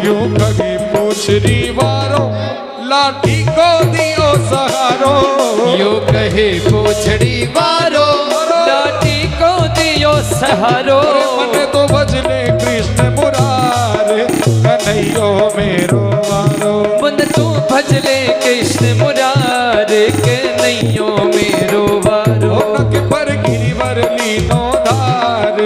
यूं कभी पूछरी वारो लाठी को दियो सहारो। यो कहे पोछड़ी वारो लाठी को दियो सहारो। मन तो भजले कृष्ण मुरार कन्हैयो मेरो वारो। मन तू भजले कृष्ण मुरार कन्हैयो मेरो वारो। नक पर गिरिवर लीनो धार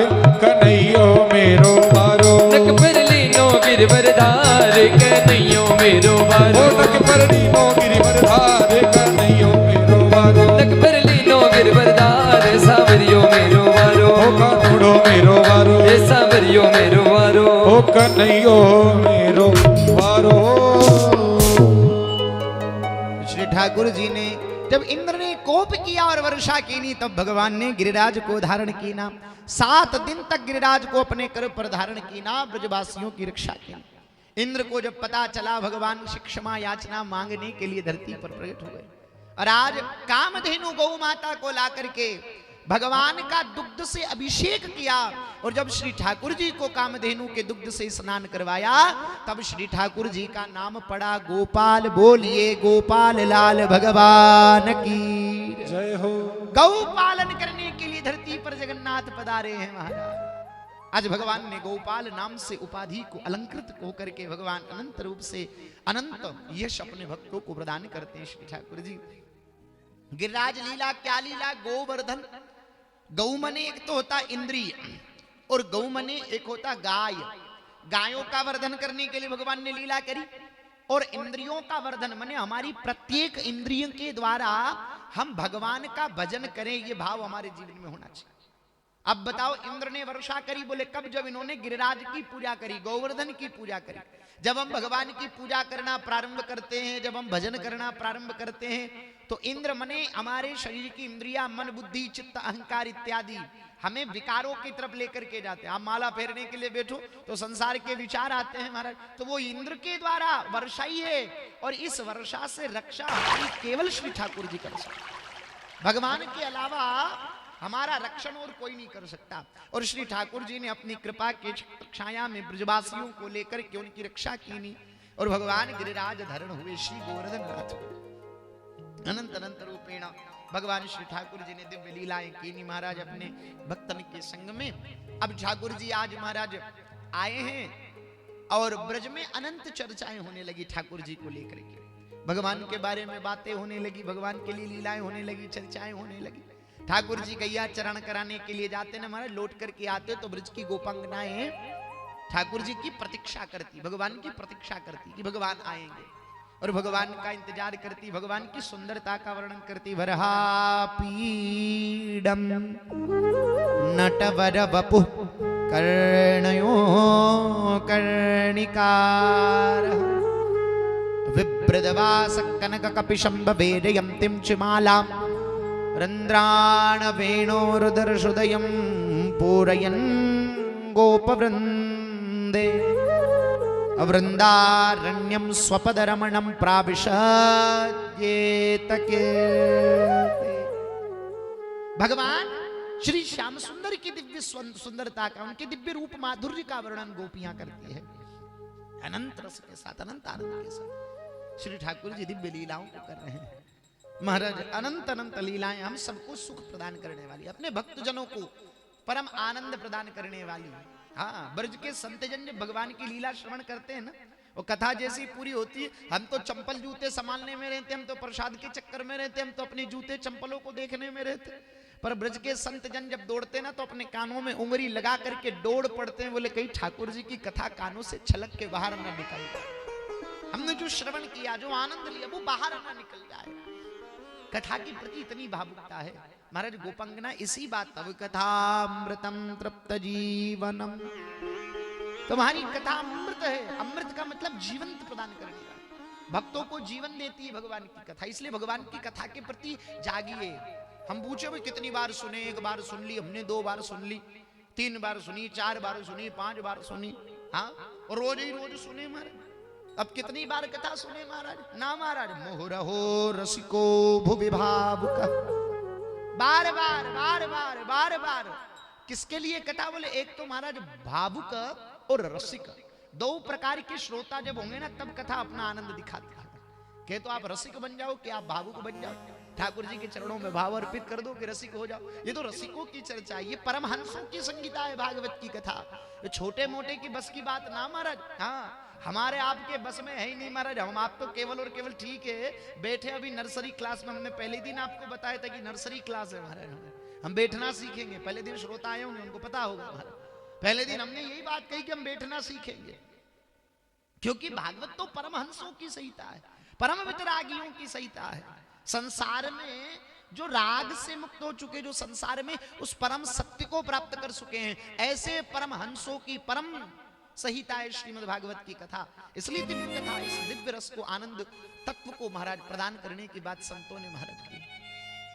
कन्हैयो मेरो वारो। नक पर लीनो गिरवर धार कन्हैयो मेरो वारो। नक पर लीनो गिरिवर धार कन्हैयो मेरो वारो। नक पर लीनो गिरवर धार सांवरियो मेरो वारो। कानूड़ो मेरो वारो। ए सांवरियो मेरो वारो। ओ कन्हैयो मेरो वारो। श्री ठाकुर जी ने जब इंद्र ने कोप किया और वर्षा कीनी तब भगवान ने गिरिराज को धारण कीना। 7 दिन तक गिरिराज को अपने कर पर धारण कीना, ब्रजवासियों की रक्षा की। इंद्र को जब पता चला भगवान से क्षमा याचना मांगने के लिए धरती पर प्रकट हुए और आज कामधेनु गौ माता को ला करके भगवान का दुग्ध से अभिषेक किया। और जब श्री ठाकुर जी को कामधेनु के दुग्ध से स्नान करवाया तब श्री ठाकुर जी का नाम पड़ा गोपाल। बोलिए गोपाल लाल भगवान की जय हो। गौ पालन करने के लिए धरती पर जगन्नाथ पधारे हैं महाराज। आज भगवान ने गोपाल नाम से उपाधि को अलंकृत होकर के भगवान अनंत रूप से अनंत यश अपने भक्तों को प्रदान करते हैं श्री ठाकुर जी। गिरिराज लीला क्या लीला? गोवर्धन। गौ मने एक तो होता इंद्रिय और गौ मने एक होता गाय। गायों का वर्धन करने के लिए भगवान ने लीला करी और इंद्रियों का वर्धन मने हमारी प्रत्येक इंद्रियों के द्वारा हम भगवान का भजन करें, ये भाव हमारे जीवन में होना चाहिए। अब बताओ, इंद्र ने वर्षा करी बोले कब? जब इन्होंने गिरिराज की पूजा करी, गोवर्धन की पूजा करी। जब हम भगवान की पूजा करना प्रारंभ करते हैं, जब हम भजन करना प्रारंभ करते हैं तो इंद्र मने हमारे शरीर की इंद्रिया मन बुद्धि चित्त अहंकार इत्यादि हमें विकारों की तरफ लेकर के जाते हैं। आप माला फेरने के लिए बैठो तो संसार के विचार आते हैं महाराज, तो वो इंद्र के द्वारा वर्षा ही है। और इस वर्षा से रक्षा हमारी केवल श्री ठाकुर जी कर सकते, भगवान के अलावा हमारा रक्षण और कोई नहीं कर सकता। और श्री ठाकुर जी ने अपनी कृपा के छाया में ब्रजवासियों को लेकर के उनकी रक्षा की नहीं। और भगवान गिरिराज धरण हुए श्री गोवर्धन नाथ अनंत अनंत रूपेण भगवान श्री ठाकुर जी ने दिव्य लीलाएं की महाराज अपने भक्तन के संग में। अब ठाकुर जी आज महाराज आए हैं और ब्रज में अनंत चर्चाएं होने लगी ठाकुर जी को लेकर के, भगवान के बारे में बातें होने लगी, भगवान के लिए लीलाएं होने लगी, चर्चाएं होने लगी। ठाकुर जी गैया चरण कराने के लिए जाते ना महाराज, लौट करके आते तो ब्रज की गोपांगनाएं ठाकुर जी की प्रतीक्षा करती, भगवान की प्रतीक्षा करती कि भगवान आएंगे और भगवान का इंतजार करती, भगवान की सुंदरता का वर्णन करती। वरहापीडम नटवर वपु कर्णयो कर्णिकार विभ्रदवास कनक कपिशंब वेदयंतिम चिमालाम रंद्राण वेणोरुदर्शुदयं पूरयन् गोपवृंदे वृंदारण्यं स्वपदरमणं प्राविशत्येतके। भगवान श्री श्याम सुंदर की दिव्य सुंदरता का, उनके दिव्य रूप माधुर्य का वर्णन गोपियां करती है अनंत रस के साथ, अनंत आनंद के साथ। श्री ठाकुर जी दिव्य लीलाओं को कर रहे हैं महाराज। अनंत अनंत लीलाएं हम सबको सुख प्रदान करने वाली, अपने भक्तजनों को परम आनंद प्रदान करने वाली। हाँ, ब्रज के संतजन जब भगवान की लीला श्रवण करते हैं ना, वो कथा जैसी पूरी होती है। हम तो चंपल जूते संभालने में रहते, हम तो प्रसाद के चक्कर में रहते, हम तो अपने जूते चंपलों को देखने में रहते। पर ब्रज के संतजन जब दौड़ते ना तो अपने कानों में उंगली लगा करके दौड़ पड़ते हैं, बोले कहीं ठाकुर जी की कथा कानों से छलक के बाहर न निकल जाए, हमने जो श्रवण किया, जो आनंद लिया, वो बाहर न निकल जाए। कथा के प्रति इतनी भावुकता है महाराज। गोपांगना इसी बात, तब कथामृतम तृप्त जीवनम, तुम्हारी कथा अमृत है। अमृत का मतलब जीवंत प्रदान करने वाला, भक्तों को जीवन देती है भगवान की कथा। इसलिए भगवान की कथा के प्रति जागिए। हम पूछे भाई कितनी बार सुने, एक बार सुन ली हमने, 2 बार सुन ली, 3 बार सुनी, 4 बार सुनी, 5 बार सुनी, हाँ, और रोज ही रोज सुने महाराज। अब कितनी बार कथा सुने महाराज? ना महाराज। मोहरहो रसिको भुवि भावुक, बार बार बार बार बार बार। किसके लिए कथा? बोले एक तो महाराज भावुक और रसिक, 2 प्रकार के श्रोता जब होंगे ना तब कथा अपना आनंद दिखाती है। कहे तो आप रसिक बन जाओ कि आप भावुक बन जाओ, ठाकुर जी के चरणों में भाव अर्पित कर दो कि रसिक हो जाओ। ये तो रसिकों की चर्चा है, ये परमहंसों की संगीता है भागवत की कथा। ये छोटे मोटे की बस की बात ना महाराज। हाँ, हमारे आपके बस में है ही नहीं महाराज। हम आप तो केवल और केवल ठीक है बैठे अभी नर्सरी क्लास में। हमने पहले दिन आपको बताया था कि नर्सरी क्लास है महाराज, हम बैठना सीखेंगे। पहले दिन श्रोता आए होंगे, उनको पता होगा महाराज। पहले दिन हमने यही बात कही कि हम बैठना सीखेंगे, क्योंकि भागवत तो परमहंसों की संहिता है, परम वितरागियों की संहिता है। संसार में जो राग से मुक्त हो चुके, जो संसार में उस परम सत्य को प्राप्त कर चुके हैं, ऐसे परमहंसों की परम संहिता है श्रीमद् भागवत की कथा। इसलिए दिव्य कथा, इस दिव्य रस को, आनंद तत्व को महाराज प्रदान करने की बात संतों ने महाराज की।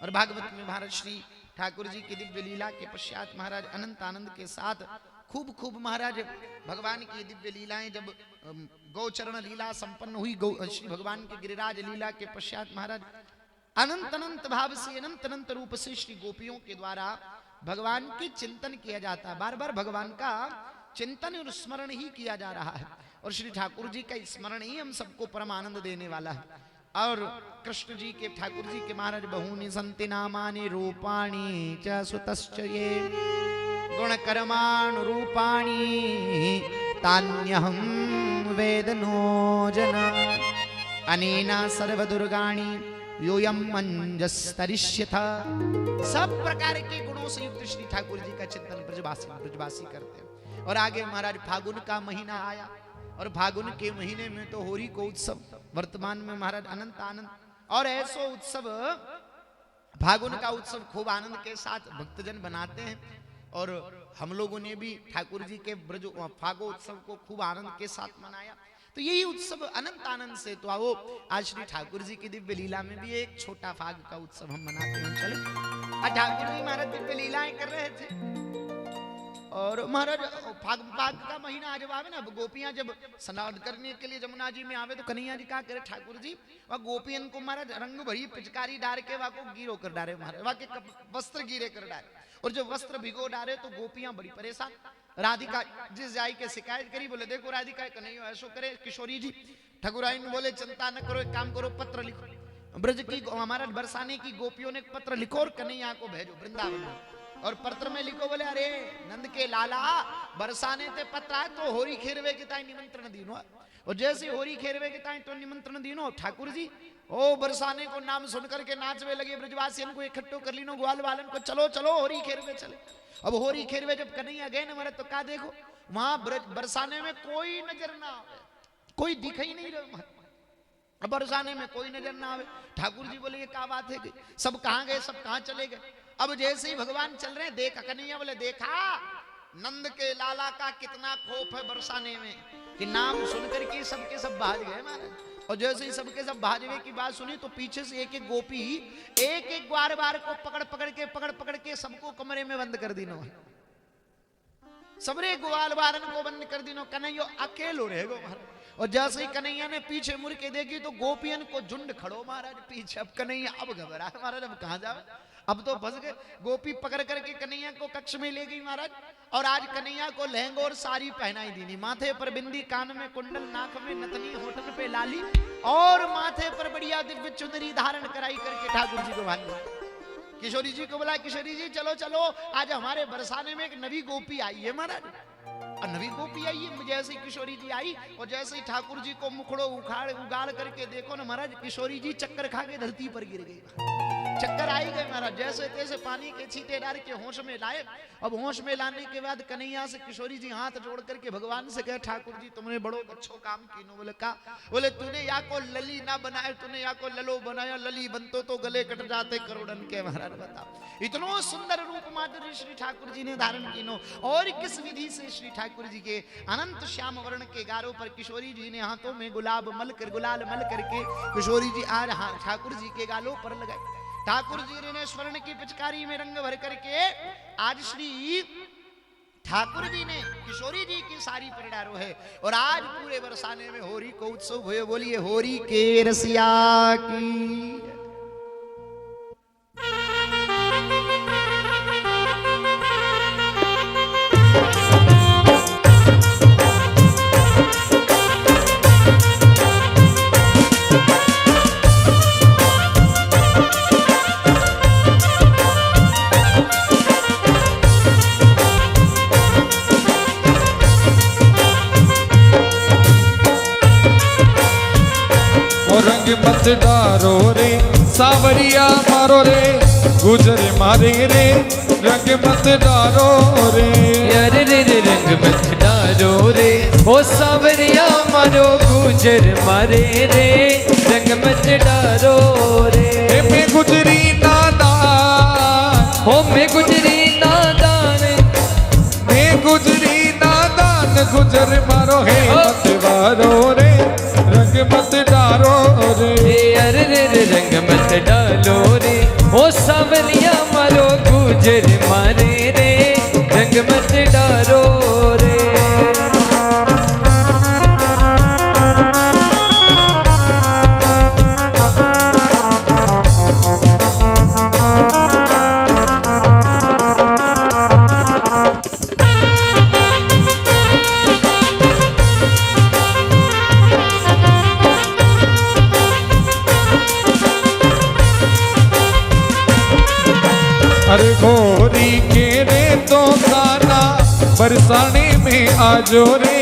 और भागवत में महाराज श्री ठाकुर जी की दिव्य लीला के पश्चात महाराज अनंत आनंद के साथ खूब खूब महाराज भगवान की दिव्य लीलाएं जब गौचरण लीला संपन्न हुई, श्री भगवान के गिरिराज लीला के पश्चात महाराज अनंत अनंत भाव से, अनंत अनंत रूप से श्री गोपियों के द्वारा भगवान के चिंतन किया जाता है। बार बार भगवान का चिंतन और स्मरण ही किया जा रहा है, और श्री ठाकुर जी का स्मरण ही हम सबको परम आनंद देने वाला है। और कृष्ण जी के, ठाकुर जी के महाराज बहूनि संति नामानि रूपाणि च सुतश्च ये गुण कर्माणु रूपाणि तान्यहं वेद नो जन अनेना सर्व दुर्गाणि योयम मंजस्तरिष्यथ। सब प्रकार के गुणों से युक्त श्री ठाकुर जी का चिंतन ब्रजवासी करते हैं। और आगे महाराज फागुन का महीना आया, और फागुन के महीने में तो होरी को उत्सव, वर्तमान में महाराज अनंत आनंद। और ऐसो उत्सव, फागुन का उत्सव खूब आनंद के साथ भक्तजन बनाते हैं। और हम लोगों ने भी ठाकुर जी के ब्रज फागो उत्सव को खूब आनंद के साथ मनाया। तो यही उत्सव अनंत आनंद से, तो आओ आज श्री ठाकुर जी की दिव्य लीला में भी एक छोटा फाग का उत्सव हम मनाते हैं। चले, आज ठाकुर जी महाराज दिव्य लीलाएं कर रहे थे, और महाराज फाग का महीना जब आवे ना, गोपियां जब स्नान करने के लिए जमुना जी में आवे तो कन्हैया जी क्या करे ठाकुर जी, वह गोपियन को महाराज रंग भरी पिचकारी डाल के वहां को गिरो कर डाले महाराज, वहां के वस्त्र गिरे कर डाले। और जब वस्त्र भिगो डाले तो गोपियां बड़ी परेशान, राधिका जिस जाई के शिकायत करी, बोले देखो राधिका कन्हैया ऐसो करे किशोरी जी। ठाकुराइन बोले चिंता न करो, एक काम करो, पत्र लिखो, ब्रज की हमारा बरसाने की गोपियों ने एक पत्र लिखो और कन्हैया को भेजो वृंदावन में। और पत्र में लिखो, बोले अरे नंद के लाला बरसाने ते पत्र आए तो होरी खेरवे के ताई निमंत्रण दीनो। और जैसे होरी खेरवे के ताई तो निमंत्रण दीनो, ठाकुर जी ओ बरसाने को नाम सुनकर के नाचवे लगे, ब्रजवासियों को इकट्ठो कर लीनो, ग्वाल वालन को चलो चलो होरी खेरवे चले। अब होरी खेरवे जब कन्हैया गए न मारे तो का देखो वहां बरसाने में कोई नजर ना आवे, कोई दिख ही नहीं रहा, अब बरसाने में कोई नजर ना आवे। ठाकुर जी बोले ये क्या बात है, सब कहां गए, सब कहां चले गए। अब जैसे ही भगवान चल रहे हैं, देखा कन्हैया बोले देखा नंद के लाला का कितना खौफ है बरसाने में, कि नाम सुनकर के सबके सब भाग गए महाराज। और जैसे ही सबके सब भाजवे की बात सुनी तो पीछे से एक एक गोपी एक एक बार को पकड़ पकड़ के सबको कमरे में बंद कर दीनो, सबरे ग्वाल बारन को बंद कर दीनो, कन्हैया अकेलो रहेगो महाराज। और जैसे ही कन्हैया ने पीछे मुड़ के देखी तो गोपियन को झुंड खड़ो महाराज पीछे। अब कन्हैया अब घबरा महाराज, अब कहां जावे, अब तो फंस गए। गोपी पकड़ करके कन्हैया को कक्ष में ले गई महाराज। और आज कन्हैया को लहंगा और साड़ी पहनाई दीनी, माथे पर बिंदी, कान में कुंडल, नाक में नथनी, होठन पे लाली और माथे पर बढ़िया दिव्य चुनरी धारण कराई करके ठाकुर जी को भांगा। किशोरी जी को बोला किशोरी जी चलो चलो, आज हमारे बरसाने में एक नवी गोपी आई है महाराज। और नवी गोपी आई है, जैसे ही किशोरी जी आई और जैसे ही ठाकुर जी को मुखड़ो उगाड़ करके देखो ना महाराज, किशोरी जी चक्कर खा के धरती पर गिर गई, चक्कर आई गए महाराज। जैसे तैसे पानी के छींटे डाल के होश में लाए। अब होश में लाने के बाद कन्हैया से किशोरी जी हाथ जोड़ करके भगवान से कहे ठाकुर जी तुमने बड़ो अच्छो काम कीनो। बोले का, बोले तूने या को लली ना बनाए, तूने या को ललो बनाया, लली बनतो तो गले कट जाते करोड़न के महाराज। बताओ इतनो सुंदर रूप माधुरी श्री ठाकुर जी ने धारण कीनो। और किस विधि से श्री ठाकुर जी के अनंत श्याम वर्ण के गारों पर किशोरी जी ने हाथों में गुलाल मल करके किशोरी जी आज ठाकुर जी के गालों पर लगाए। ठाकुर जी ने स्वर्ण की पिचकारी में रंग भर करके आज श्री ठाकुर जी ने किशोरी जी की साड़ी पर डालो है। और आज पूरे बरसाने में होरी को उत्सव हुए। बोलिए होरी के रसिया की। मत डारो रे सावरिया मारो रे, गुजर मारे रे रंग मत डारो रे। अरे रे रे रंग मत डारो रे, ओ सावरिया मारो गुजर मारे रे, रंग मत डारो रे। मैं गुजरी नादान, हो मैं गुजरी नादान, मैं गुजरी नादान, गुजर मारो है मत वारो रे, रंग मत डारो रे। अरे रे रे रंग मत डालो रे, ओ सावरिया मारो गुजर मारे रे, रंग मत डालो रे। अरे गोरी के रे तो गाना बरसाने में आजो रे।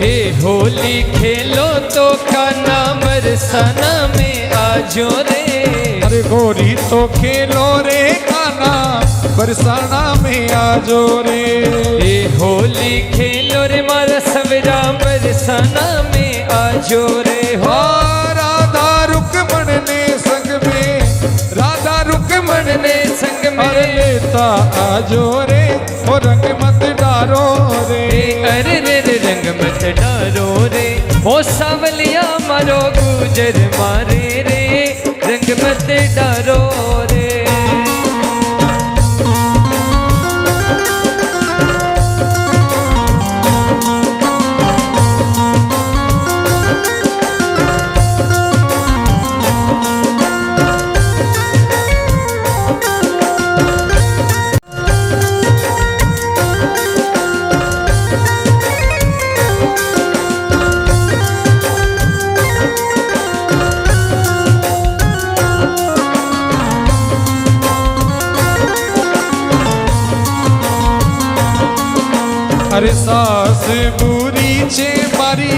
हे होली खेलो तो खाना बरसाना में आजो रे। अरे गोरी तो खेलो रे खाना बरसाना में आजो रे। हे होली खेलो रे मारा सवेरा बरसाना में आजो रे। हो राधा रुकमण ने संग में, राधा रुकमण ने संग में लेता आजो रे, ओ रंग मत डारो रे। अरे रे रे रंग मत डारो रे, ओ सावलिया मारो गुजर मारे रे, रंग मत डारो रे। अरे सास बुरी छे मारी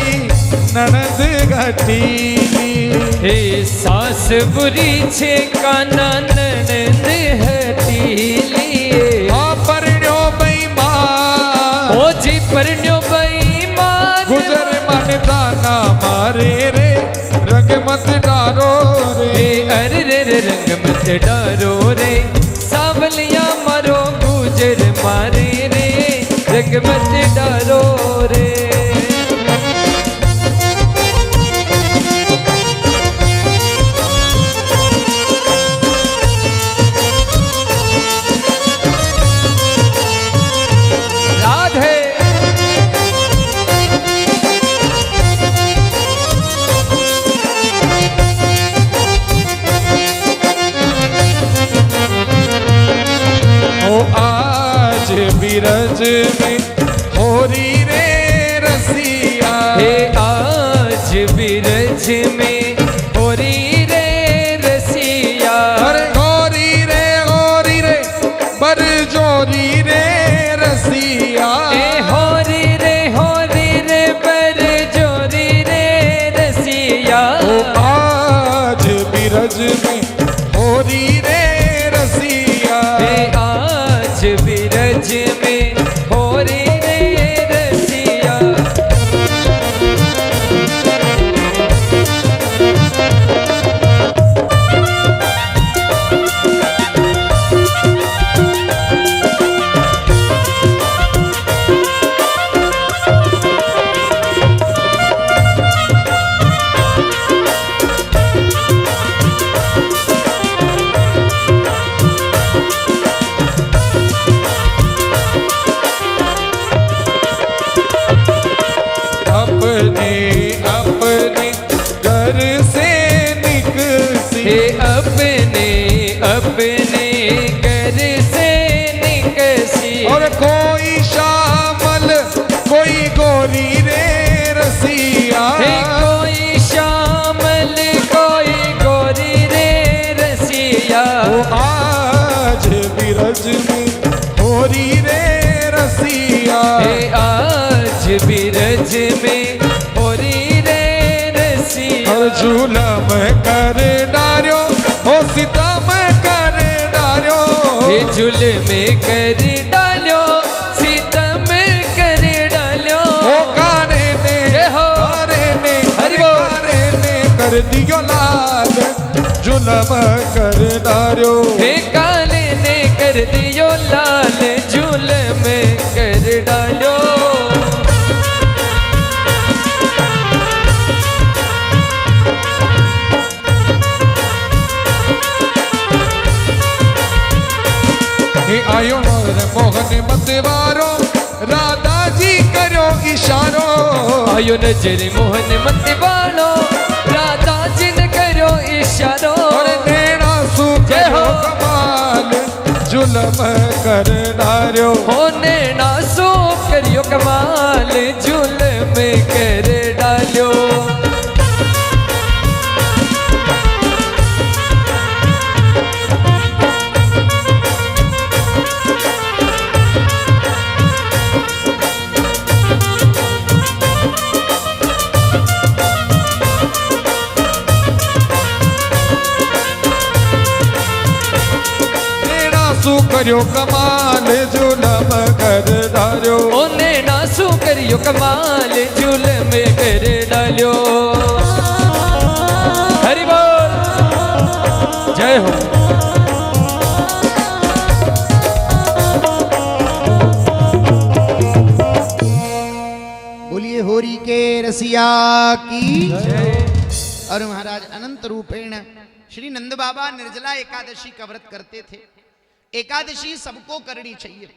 ननद घटीली हे सास बुरी छे काना ननद हटीली हाँ परण्यो बेईमान ओ जी परण्यो बेईमान गुजर मानता ना मारे रे रंग मत डारो रे हे अरे रे रंग मत डारो रे सावलिया मारो गुजर मारे रे रंग मत डारो रे बिरज में होरी रे रसिया हे आज बिरज में होरी रे रसिया अरे होरी रे बर जोरी रे रसिया हे होरी रे बर जोरी रे रसिया ओ आज बिरज में होरी रे रसिया हे आज बिरज में होरी रे रसिया अपने घर से निकसी हे अपने घर से निकसी और कोई शामल कोई गोरी रे रसिया हे कोई शामल कोई गोरी रे रसिया वो आज बिरज में होरी रे रसिया हे आज बिरज में होरी रे रसिया और जुलम कर डार्यो हो सितम कर डार्यो हे जुल्म कर डालो सितम कर डालो हो कारे ने हो हरि कारे ने कर दियो लाल जुलम कर डार्यो हे काले ने कर दियो लाल जुल्म कर डालो हे आयो मोहन मतवारो राधा जी करो इशारो आयो नजर मोहन मत वालो राधा जी ने करो इशारो और नैना सू करो कमाल जुलम कर डार्यो होने ना सो करियो कमाल जुल्म कर डालो सू करियो कमाल जुलम कर डार्यो ओने ना सू करियो कमाल जुल्म कर डालो हरि बोल जय हो बोलिए होरी के रसिया की और महाराज अनंत रूपेण श्री नंद बाबा निर्जला एकादशी का व्रत करते थे। एकादशी सबको करनी चाहिए।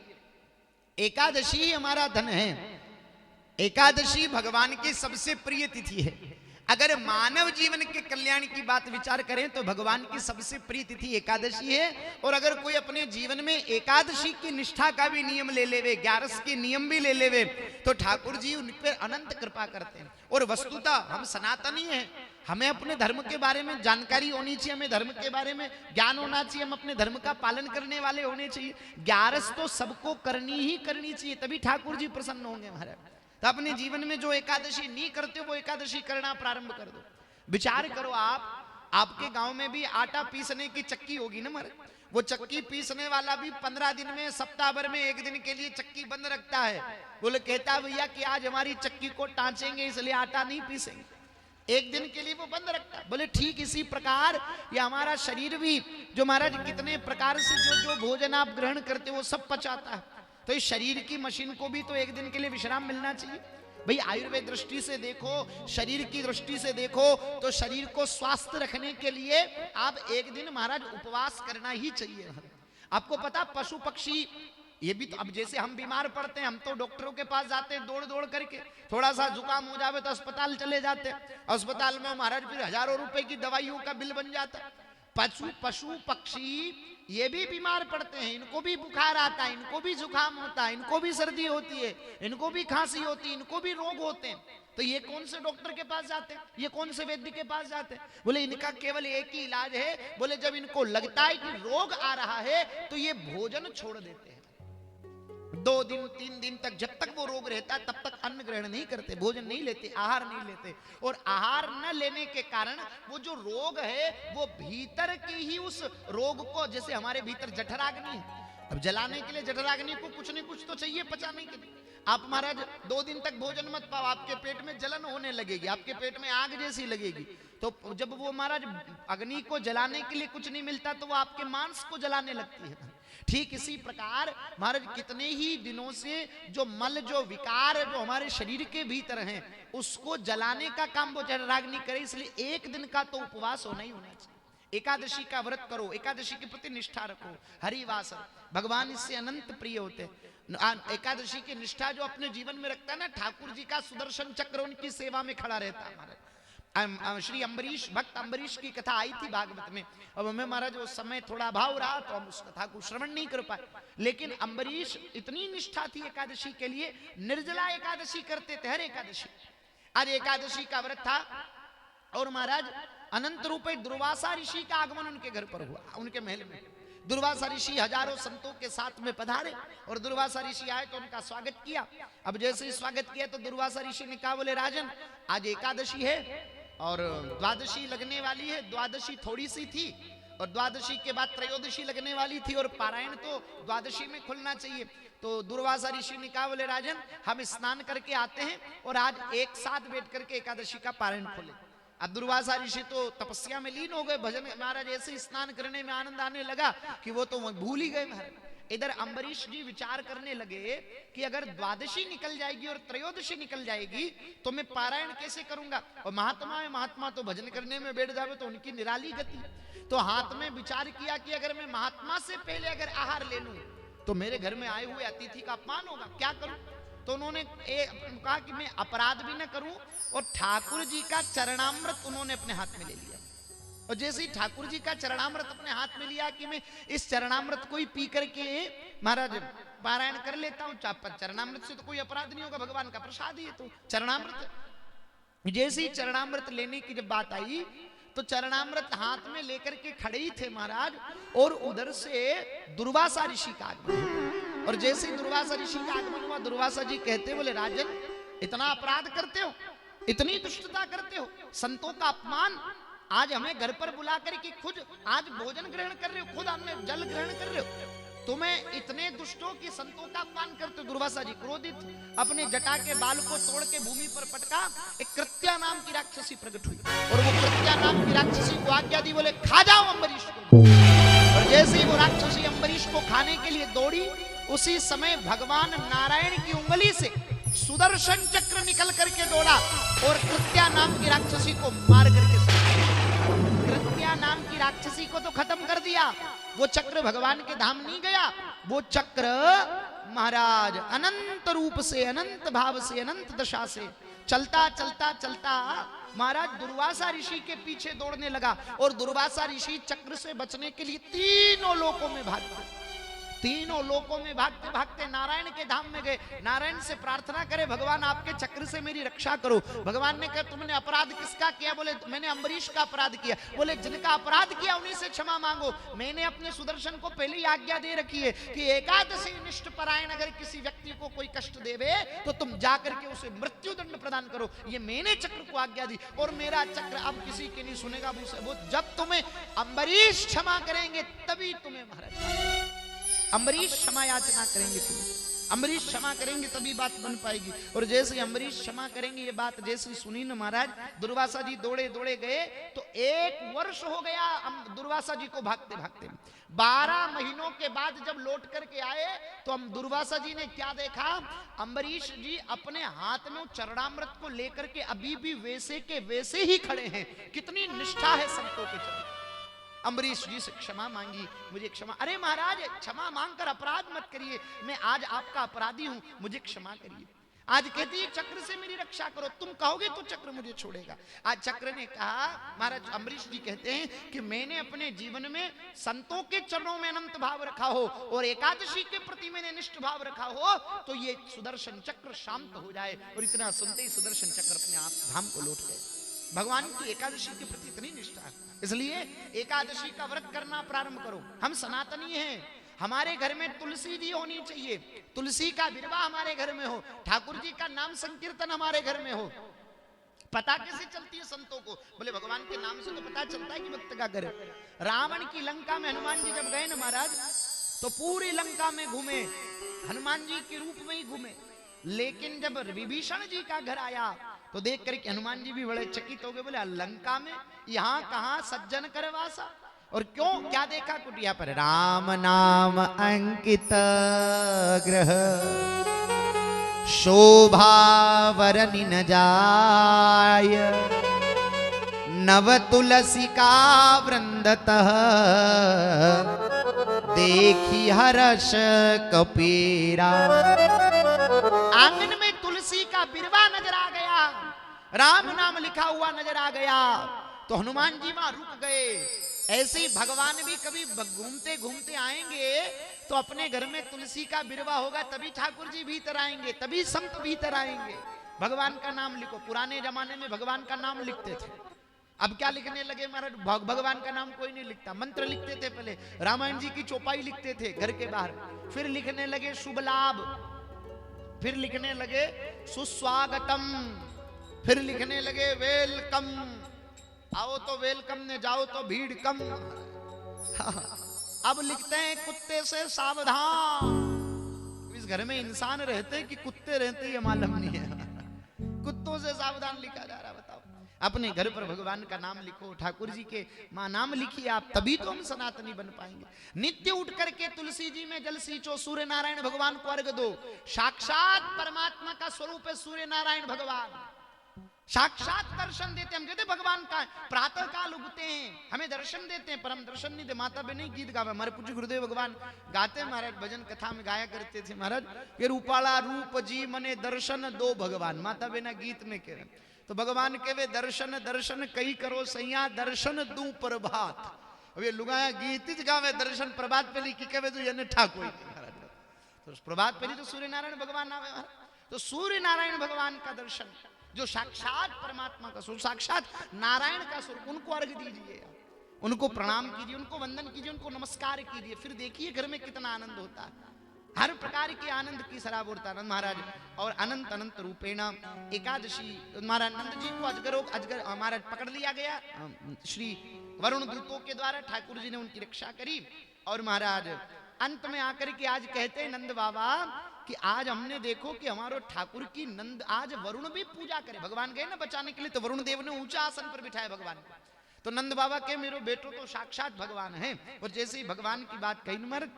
एकादशी ही हमारा धन है। एकादशी भगवान की सबसे प्रिय तिथि है। अगर मानव जीवन के कल्याण की बात विचार करें तो भगवान की सबसे प्रिय तिथि एकादशी है। और अगर कोई अपने जीवन में एकादशी की निष्ठा का भी नियम ले लेवे, 11 के नियम भी ले लेवे, तो ठाकुर जी उन पर अनंत कृपा करते हैं। और वस्तुतः हम सनातनी हैं, हमें अपने धर्म के बारे में जानकारी होनी चाहिए, हमें धर्म के बारे में ज्ञान होना चाहिए, हम अपने धर्म का पालन करने वाले होने चाहिए। ग्यारस तो सबको करनी ही करनी चाहिए, तभी ठाकुर जी प्रसन्न होंगे महाराज। तो अपने जीवन में जो एकादशी नहीं करते हो वो एकादशी करना प्रारंभ कर दो। विचार करो, आपके गांव में भी आटा पीसने की चक्की होगी ना महाराज, वो चक्की पीसने वाला भी 15 दिन में, सप्ताह भर में एक दिन के लिए चक्की बंद रखता है। बोले कहता है भैया कि आज हमारी चक्की को टांचेंगे इसलिए आटा नहीं पीसेंगे, एक दिन के लिए वो बंद रखता है। बोले ठीक इसी प्रकार ये हमारा शरीर भी, जो महाराज कितने प्रकार से जो भोजन आप ग्रहण करते हो वो सब पचाता है। तो इस शरीर की मशीन को भी तो एक दिन के लिए विश्राम मिलना चाहिए। भाई आयुर्वेद दृष्टि से देखो, शरीर की दृष्टि से देखो, तो शरीर को स्वस्थ रखने के लिए आप एक दिन महाराज उपवास करना ही चाहिए। आपको पता पशु पक्षी ये भी तो, अब जैसे हम बीमार पड़ते हैं हम तो डॉक्टरों के पास जाते हैं दौड़ दौड़ करके, थोड़ा सा जुकाम हो जावे तो अस्पताल चले जाते हैं, अस्पताल में महाराज फिर हजारों रुपए की दवाइयों का बिल बन जाता है। पशु पक्षी ये भी बीमार पड़ते हैं, इनको भी बुखार आता है, इनको भी जुकाम होता है, इनको भी सर्दी होती है, इनको भी खांसी होती है, इनको भी रोग होते हैं। तो ये कौन से डॉक्टर के पास जाते हैं, ये कौन से वैद्य के पास जाते हैं? बोले इनका केवल एक ही इलाज है। बोले जब इनको लगता है कि रोग आ रहा है तो ये भोजन छोड़ देते हैं। 2 दिन 3 दिन तक, जब तक वो रोग रहता है तब तक अन्न ग्रहण नहीं करते, भोजन नहीं लेते, आहार नहीं लेते। और आहार न लेने के कारण वो जो रोग है वो भीतर की ही उस रोग को, जैसे हमारे भीतर जठराग्नि है, अब जलाने के लिए जठराग्नि को कुछ नहीं कुछ तो चाहिए पचाने के लिए। आप महाराज 2 दिन तक भोजन मत पाओ, आपके पेट में जलन होने लगेगी, आपके पेट में आग जैसी लगेगी। तो जब वो महाराज अग्नि को जलाने के लिए कुछ नहीं मिलता तो वो आपके मांस को जलाने लगती है। ठीक इसी प्रकार महाराज कितने ही दिनों से जो मल, जो विकार जो हमारे शरीर के भीतर हैं उसको जलाने का काम वो जठराग्नि करे, इसलिए एक दिन का तो उपवास होना ही होना चाहिए। एकादशी का व्रत करो, एकादशी के प्रति निष्ठा रखो, हरिवास, भगवान इससे अनंत प्रिय होते हैं। एकादशी की निष्ठा जो अपने जीवन में रखता है ना, ठाकुर जी का सुदर्शन चक्र उनकी सेवा में खड़ा रहता है। हमारे श्री अम्बरीश, भक्त अम्बरीश की कथा आई थी भागवत में। अब हमें महाराज उस समय थोड़ा भाव रहा तो हम उस कथा को श्रवण नहीं कर पाए, लेकिन अम्बरीश इतनी निष्ठा थी एकादशी के लिए, निर्जला एकादशी करते थे हर एकादशी। आज एकादशी का व्रत था और महाराज अनंत रूपे दुर्वासा ऋषि का आगमन उनके घर पर हुआ, उनके महल में। दुर्वासा ऋषि हजारों संतों के साथ में पधारे और दुर्वासा ऋषि आए तो उनका स्वागत किया। अब जैसे ही स्वागत किया तो दुर्वासा ऋषि ने कहा, बोले राजन आज एकादशी है और द्वादशी लगने वाली है, द्वादशी थोड़ी सी थी और द्वादशी के बाद त्रयोदशी लगने वाली थी और पारायण तो द्वादशी में खुलना चाहिए। तो दुर्वासा ऋषि ने कहा, बोले राजन हम स्नान करके आते हैं और आज एक साथ बैठ करके एकादशी का पारायण खोले। अब दुर्वासा ऋषि तो तपस्या में लीन हो गए, भजन महाराज ऐसे स्नान करने में आनंद आने लगा कि वो तो भूल ही गए महाराज। इधर अम्बरीश जी विचार करने लगे कि अगर द्वादशी निकल जाएगी और त्रयोदशी निकल जाएगी तो मैं पारायण कैसे करूंगा, और महात्मा है, महात्मा तो भजन करने में बैठ जावे तो उनकी निराली गति। तो हाथ में विचार किया कि अगर मैं महात्मा से पहले अगर आहार ले लूं तो मेरे घर में आए हुए अतिथि का अपमान होगा, क्या करूं? तो उन्होंने कहा कि मैं अपराध भी न करूं और ठाकुर जी का चरणामृत उन्होंने अपने हाथ में ले लिया। और जैसे ही ठाकुर जी का चरणामृत अपने हाथ में लिया कि मैं इस चरणामृत को ही पी करके महाराज पारायण कर लेता हूं, चरणामृत से तो कोई अपराध नहीं होगा, भगवान का प्रसाद ही है तो चरणामृत। जैसे ही चरणामृत लेने की जब बात आई तो चरणामृत हाथ में लेकर के खड़े ही थे महाराज, और उधर से दुर्वासा ऋषि का आगमन। और जैसे ही दुर्वासा ऋषि का आगमन हुआ, दुर्वासा जी कहते, बोले राजन इतना अपराध करते हो, इतनी दुष्टता करते हो, संतों का अपमान, आज हमें घर पर बुला करके खुद आज भोजन ग्रहण कर रहे हो, खुद हमें जल ग्रहण कर रहे हो, तुम्हें इतने दुष्टों की संतों का अपमान करते हो। दुर्वासा जी क्रोधित, अपने जटा के बाल को तोड़ के भूमि पर पटका, एक कृत्या नाम की राक्षसी प्रकट हुई और वो कृत्या नाम की राक्षसी को आज्ञा दी, बोले खा जाओ अम्बरीश को। और जैसे ही वो राक्षसी अम्बरीश को खाने के लिए दौड़ी, उसी समय भगवान नारायण की उंगली से सुदर्शन चक्र निकल करके दौड़ा और कृत्या नाम की राक्षसी को मार करके, कृत्या नाम की राक्षसी को तो खत्म कर दिया, वो चक्र भगवान के धाम नहीं गया, वो चक्र महाराज अनंत रूप से, अनंत भाव से, अनंत दशा से चलता चलता चलता महाराज दुर्वासा ऋषि के पीछे दौड़ने लगा। और दुर्वासा ऋषि चक्र से बचने के लिए तीनों लोकों में भाग गए, तीनों लोकों में भागते भागते नारायण के धाम में गए। नारायण से प्रार्थना करे, भगवान आपके चक्र से मेरी रक्षा करो। भगवान ने कहा तुमने अपराध किसका किया? बोले मैंने अम्बरीश का अपराध किया। बोले जिनका अपराध किया उन्हीं से क्षमा मांगो। मैंने अपने सुदर्शन को पहले ही आज्ञा दे रखी है कि एकादशी निष्ठ परायण अगर किसी व्यक्ति को कोई कष्ट देवे तो तुम जाकर के उसे मृत्यु दंड प्रदान करो। ये मैंने चक्र को आज्ञा दी और मेरा चक्र अब किसी के नहीं सुनेगा। वो जब तुम्हें अम्बरीश क्षमा करेंगे तभी तुम्हें महाराज अम्बरीश क्षमा याचना करेंगे, तुम्हें अम्बरीश क्षमा करेंगे तभी बात बन पाएगी। और जैसे अम्बरीश क्षमा करेंगे ये बात जैसे सुनी न महाराज, दुर्वासा जी दौड़े दौड़े गए तो 1 वर्ष हो गया दुर्वासा जी को भागते भागते। 12 महीनों के बाद जब लौट करके आए तो हम दुर्वासा जी ने क्या देखा? अम्बरीश जी अपने हाथ में चरणामृत को लेकर के अभी भी वैसे के वैसे ही खड़े हैं। कितनी निष्ठा है संतों के चरण। अम्बरीश जी से क्षमा मांगी, मुझे क्षमा। अरे महाराज क्षमा मांगकर अपराध मत करिए, मैं आज आपका अपराधी हूं, मुझे क्षमा करिए। आज कहती है चक्र से मेरी रक्षा करो, तुम कहोगे तो चक्र मुझे छोड़ेगा। आज चक्र ने कहा, महाराज अम्बरीश जी कहते हैं कि मैंने अपने जीवन में संतों के चरणों में अनंत भाव रखा हो और एकादशी के प्रति मैंने निष्ठ भाव रखा हो तो ये सुदर्शन चक्र शांत हो जाए। और इतना सुनते ही सुदर्शन चक्र अपने आप धाम को लौट गए। भगवान की एकादशी के प्रति इतनी निष्ठा है, इसलिए एकादशी का व्रत करना प्रारंभ करो। हम सनातनी हैं, हमारे घर में तुलसी जी होनी चाहिए, तुलसी का विरवा हमारे घर में हो, ठाकुर जी का नाम संकीर्तन हमारे घर में हो। पता कैसे चलती है संतों को? बोले भगवान के नाम से तो पता चलता है कि भक्त का घर है। रावण की लंका में हनुमान जी जब गए ना महाराज तो पूरी लंका में घूमे, हनुमान जी के रूप में ही घूमे। लेकिन जब विभीषण जी का घर आया तो देख करके हनुमान जी भी बड़े चकित हो गए। बोले लंका में यहाँ कहाँ सज्जन कर वासा? और क्यों? क्या देखा? कुटिया पर राम नाम अंकित ग्रह शोभा वरनि न जाय नव तुलसी का वृंदतः देखी हर्ष कपीरा। आंगन में तुलसी का बिरवा नजर आ गया, राम नाम लिखा हुआ नजर आ गया तो हनुमान जी वहां रुक गए। ऐसे ही भगवान भी कभी घूमते घूमते आएंगे तो अपने घर में तुलसी का बिरवा होगा तभी ठाकुर जी भीतर आएंगे, तभी संत भीतर आएंगे। भगवान का नाम लिखो। पुराने जमाने में भगवान का नाम लिखते थे, अब क्या लिखने लगे महाराज? भगवान का नाम कोई नहीं लिखता। मंत्र लिखते थे पहले, रामायण जी की चौपाई लिखते थे घर के बाहर, फिर लिखने लगे शुभ लाभ, फिर लिखने लगे सुस्वागतम, फिर लिखने लगे वेलकम, आओ तो वेलकम ने, जाओ तो भीड़ कम। अब लिखते हैं कुत्ते से सावधान। इस घर में इंसान रहते कि कुत्ते रहते ये मालूम नहीं है। कुत्तों से सावधान लिखा जा रहा। बताओ, अपने घर पर भगवान का नाम लिखो, ठाकुर जी के मां नाम लिखिए आप, तभी तो हम सनातनी बन पाएंगे। नित्य उठ करके तुलसी जी में जल सींचो, सूर्य नारायण भगवान को अर्घ दो। साक्षात परमात्मा का स्वरूप है सूर्य नारायण भगवान, साक्षात दर्शन देते। हम कहते भगवान का प्रातः काल उगते हैं, हमें दर्शन देते हैं, पर हम दर्शन नहीं दे। माता पे नहीं गीत गावे। हमारे पूज्य गुरुदेव भगवान गाते महाराज, भजन कथा में गाया करते थे महाराज, ये रूपाला रूप जी मने दर्शन दो भगवान। माता बिना गीत में कह रहे तो भगवान के वे दर्शन दर्शन कई करो सैया दर्शन दू प्रभात। अब ये लुगाया गीत गावे दर्शन प्रभात पे लिखी कहे तो ये ठाकुर तो प्रभात पे तो सूर्य नारायण भगवान आवे। तो सूर्य नारायण भगवान का दर्शन, जो साक्षात परमात्मा का स्वरूप, साक्षात नारायण का स्वरूप, उनको अर्घ दीजिए, उनको प्रणाम कीजिए, उनको वंदन कीजिए, उनको नमस्कार कीजिए। फिर देखिए घर में कितना आनंद होता है, हर प्रकार के आनंद की सराब होता है महाराज। और अनंत अनंत रूपेण एकादशी महाराज नंद जी को अजगर महाराज पकड़ लिया गया श्री वरुण दूतों के द्वारा। ठाकुर जी ने उनकी रक्षा करी और महाराज अंत में आकर के आज कहते हैं नंद बाबा कि आज हमने देखो कि हमारो ठाकुर की नंद आज वरुण भी पूजा करे। भगवान गए ना बचाने के लिए तो वरुण देव ने ऊंचा आसन पर बिठाया भगवान को। तो नंद बाबा के मेरो बेटो तो साक्षात भगवान है। और जैसे ही भगवान की बात कही न,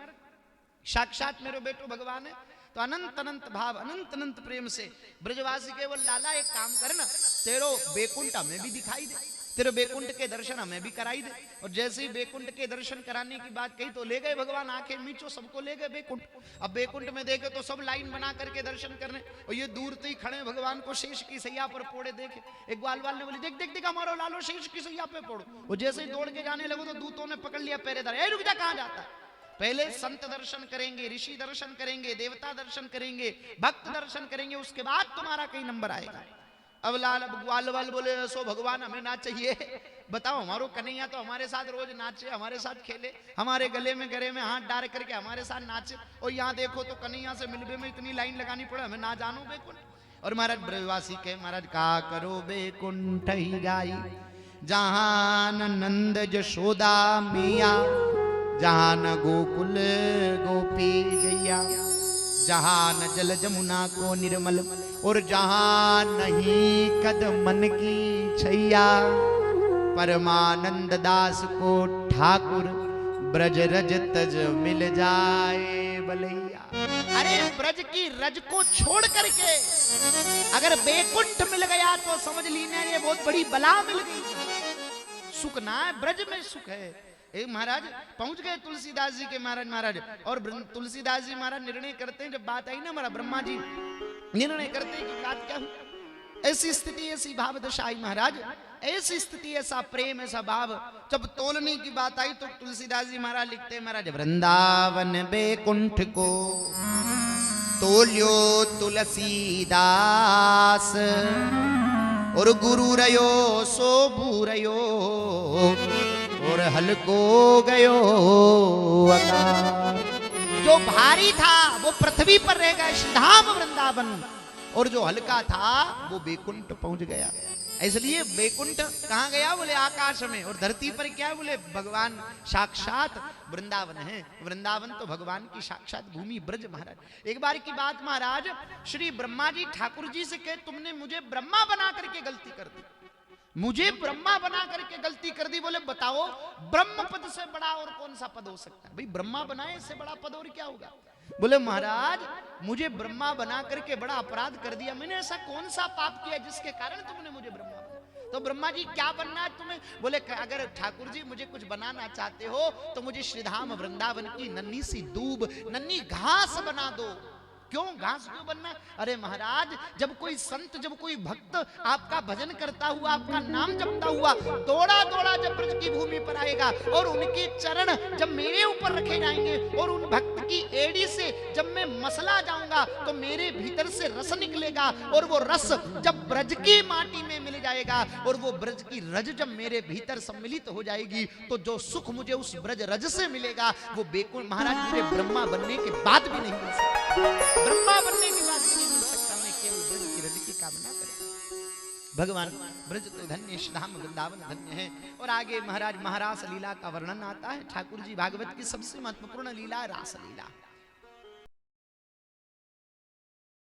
साक्षात मेरो बेटो भगवान है, तो अनंत अनंत भाव, अनंत अनंत प्रेम से ब्रजवासी के बोल लाला एक काम कर ना, तेरो बेकुंठ हमें भी दिखाई दे, तेरे बेकुंठ के दर्शन हमें भी कराई दे। और जैसे ही बेकुंठ के दर्शन कराने की बात कही तो ले गए भगवान, आंखें मीचो सबको ले गए बेकुंठ। अब बेकुंठ में देखे तो सब लाइन बना करके दर्शन करने, और ये दूर से ही खड़े भगवान को शेष की सैया पर पोड़े देखे। एक ग्वालवाल ने बोली देख देख देख हमारा लालो शेष की सैया पे पोड़ो। और जैसे ही दौड़ के जाने लगो तो दूतों ने पकड़ लिया पहरेदार, रुक जा कहाँ जाता है। पहले संत दर्शन करेंगे, ऋषि दर्शन करेंगे, देवता दर्शन करेंगे, भक्त दर्शन करेंगे, उसके बाद तुम्हारा कहीं नंबर आएगा। अब लाल ग्वाल वाल बोले सो भगवान हमें ना चाहिए। बताओ हमारो कन्हैया तो हमारे साथ रोज नाचे, हमारे साथ खेले, हमारे गले में हाथ डाल करके हमारे साथ नाचे, और यहाँ देखो तो कन्हैया से मिलबे में इतनी लाइन लगानी पड़े, हमें ना जानो बेकुंठ। और महाराज ब्रजवासी के महाराज का करो बेकुंठ ही जाई, जहां नंद जशोदा मैया, जहां न गोकुल गोपी गैया, जहां न जल जमुना को निर्मल, और जहां नहीं कद मन की छैया, परमानंद दास को ठाकुर ब्रज रज तज मिल जाए बलैया। अरे ब्रज की रज को छोड़ करके अगर बेकुंठ मिल गया तो समझ लीजिए ये बहुत बड़ी बला मिल गई। सुख ना है, ब्रज में सुख है। एक महाराज पहुंच गए तुलसीदास जी के महाराज, और तुलसीदास जी महाराज निर्णय करते हैं, जब बात आई ना हमारा ब्रह्मा जी निर्णय करते हैं कि बात क्या हुई। ऐसी स्थिति, ऐसी भाव दशा आई महाराज, ऐसी स्थिति, ऐसा प्रेम, ऐसा भाव। जब तोलने की बात आई तो तुलसीदास जी महाराज लिखते हैं, महाराज वृंदावन बेकुंठ को तोल्यो तुलसीदास, और गुरु रयो सो भूरयो, और हल्को गयो आकाश। जो भारी था वो पृथ्वी पर रह गया श्रीधाम वृंदावन, और जो हल्का था वो बेकुंठ पहुंच गया। इसलिए बेकुंठ कहाँ गया बोले आकाश में, और धरती पर क्या बोले भगवान साक्षात वृंदावन है। वृंदावन तो भगवान की साक्षात भूमि ब्रज। महाराज एक बार की बात, महाराज श्री ब्रह्मा जी ठाकुर जी से कहे तुमने मुझे ब्रह्मा बना करके गलती कर दी, मुझे ब्रह्मा बना करके गलती कर दी। बोले बताओ ब्रह्म पद से बड़ा और कौन सा पद हो सकता है? भाई ब्रह्मा बनाए इससे बड़ा पद और क्या होगा? बोले महाराज मुझे ब्रह्मा बना करके बड़ा अपराध कर दिया, मैंने ऐसा कौन सा पाप किया जिसके कारण तुमने मुझे ब्रह्मा बना? तो ब्रह्मा जी क्या बनना है तुम्हें? बोले अगर ठाकुर जी मुझे कुछ बनाना चाहते हो तो मुझे श्रीधाम वृंदावन की नन्ही सी दूब, नन्ही घास बना दो। क्यों घास क्यों बनना? अरे महाराज जब कोई संत, जब कोई भक्त आपका भजन करता हुआ, आपका नाम जपता हुआ दौड़ा दौड़ा जब ब्रज की भूमि पर आएगा, और उनके चरण जब मेरे ऊपर रखे जाएंगे, और उन भक्त की एड़ी से जब मैं मसला जाऊंगा तो मेरे भीतर से रस निकलेगा, और वो रस जब ब्रज की माटी में मिल जाएगा, और वो ब्रज की रज जब मेरे भीतर सम्मिलित हो जाएगी, तो जो सुख मुझे उस ब्रज रज से मिलेगा वो बेकुंठ। महाराज मुझे ब्रह्मा बनने के बाद भी नहीं मिल सकता, ब्रह्मा बनने के बाद भी नहीं मिल सकता, मैं केवल ब्रज की रज की कामना करें। भगवान ब्रज तो धन्य, श्रीधाम वृंदावन धन्य है। और आगे महाराज महारास लीला का वर्णन आता है। ठाकुर जी भागवत की सबसे महत्वपूर्ण लीला रास लीला।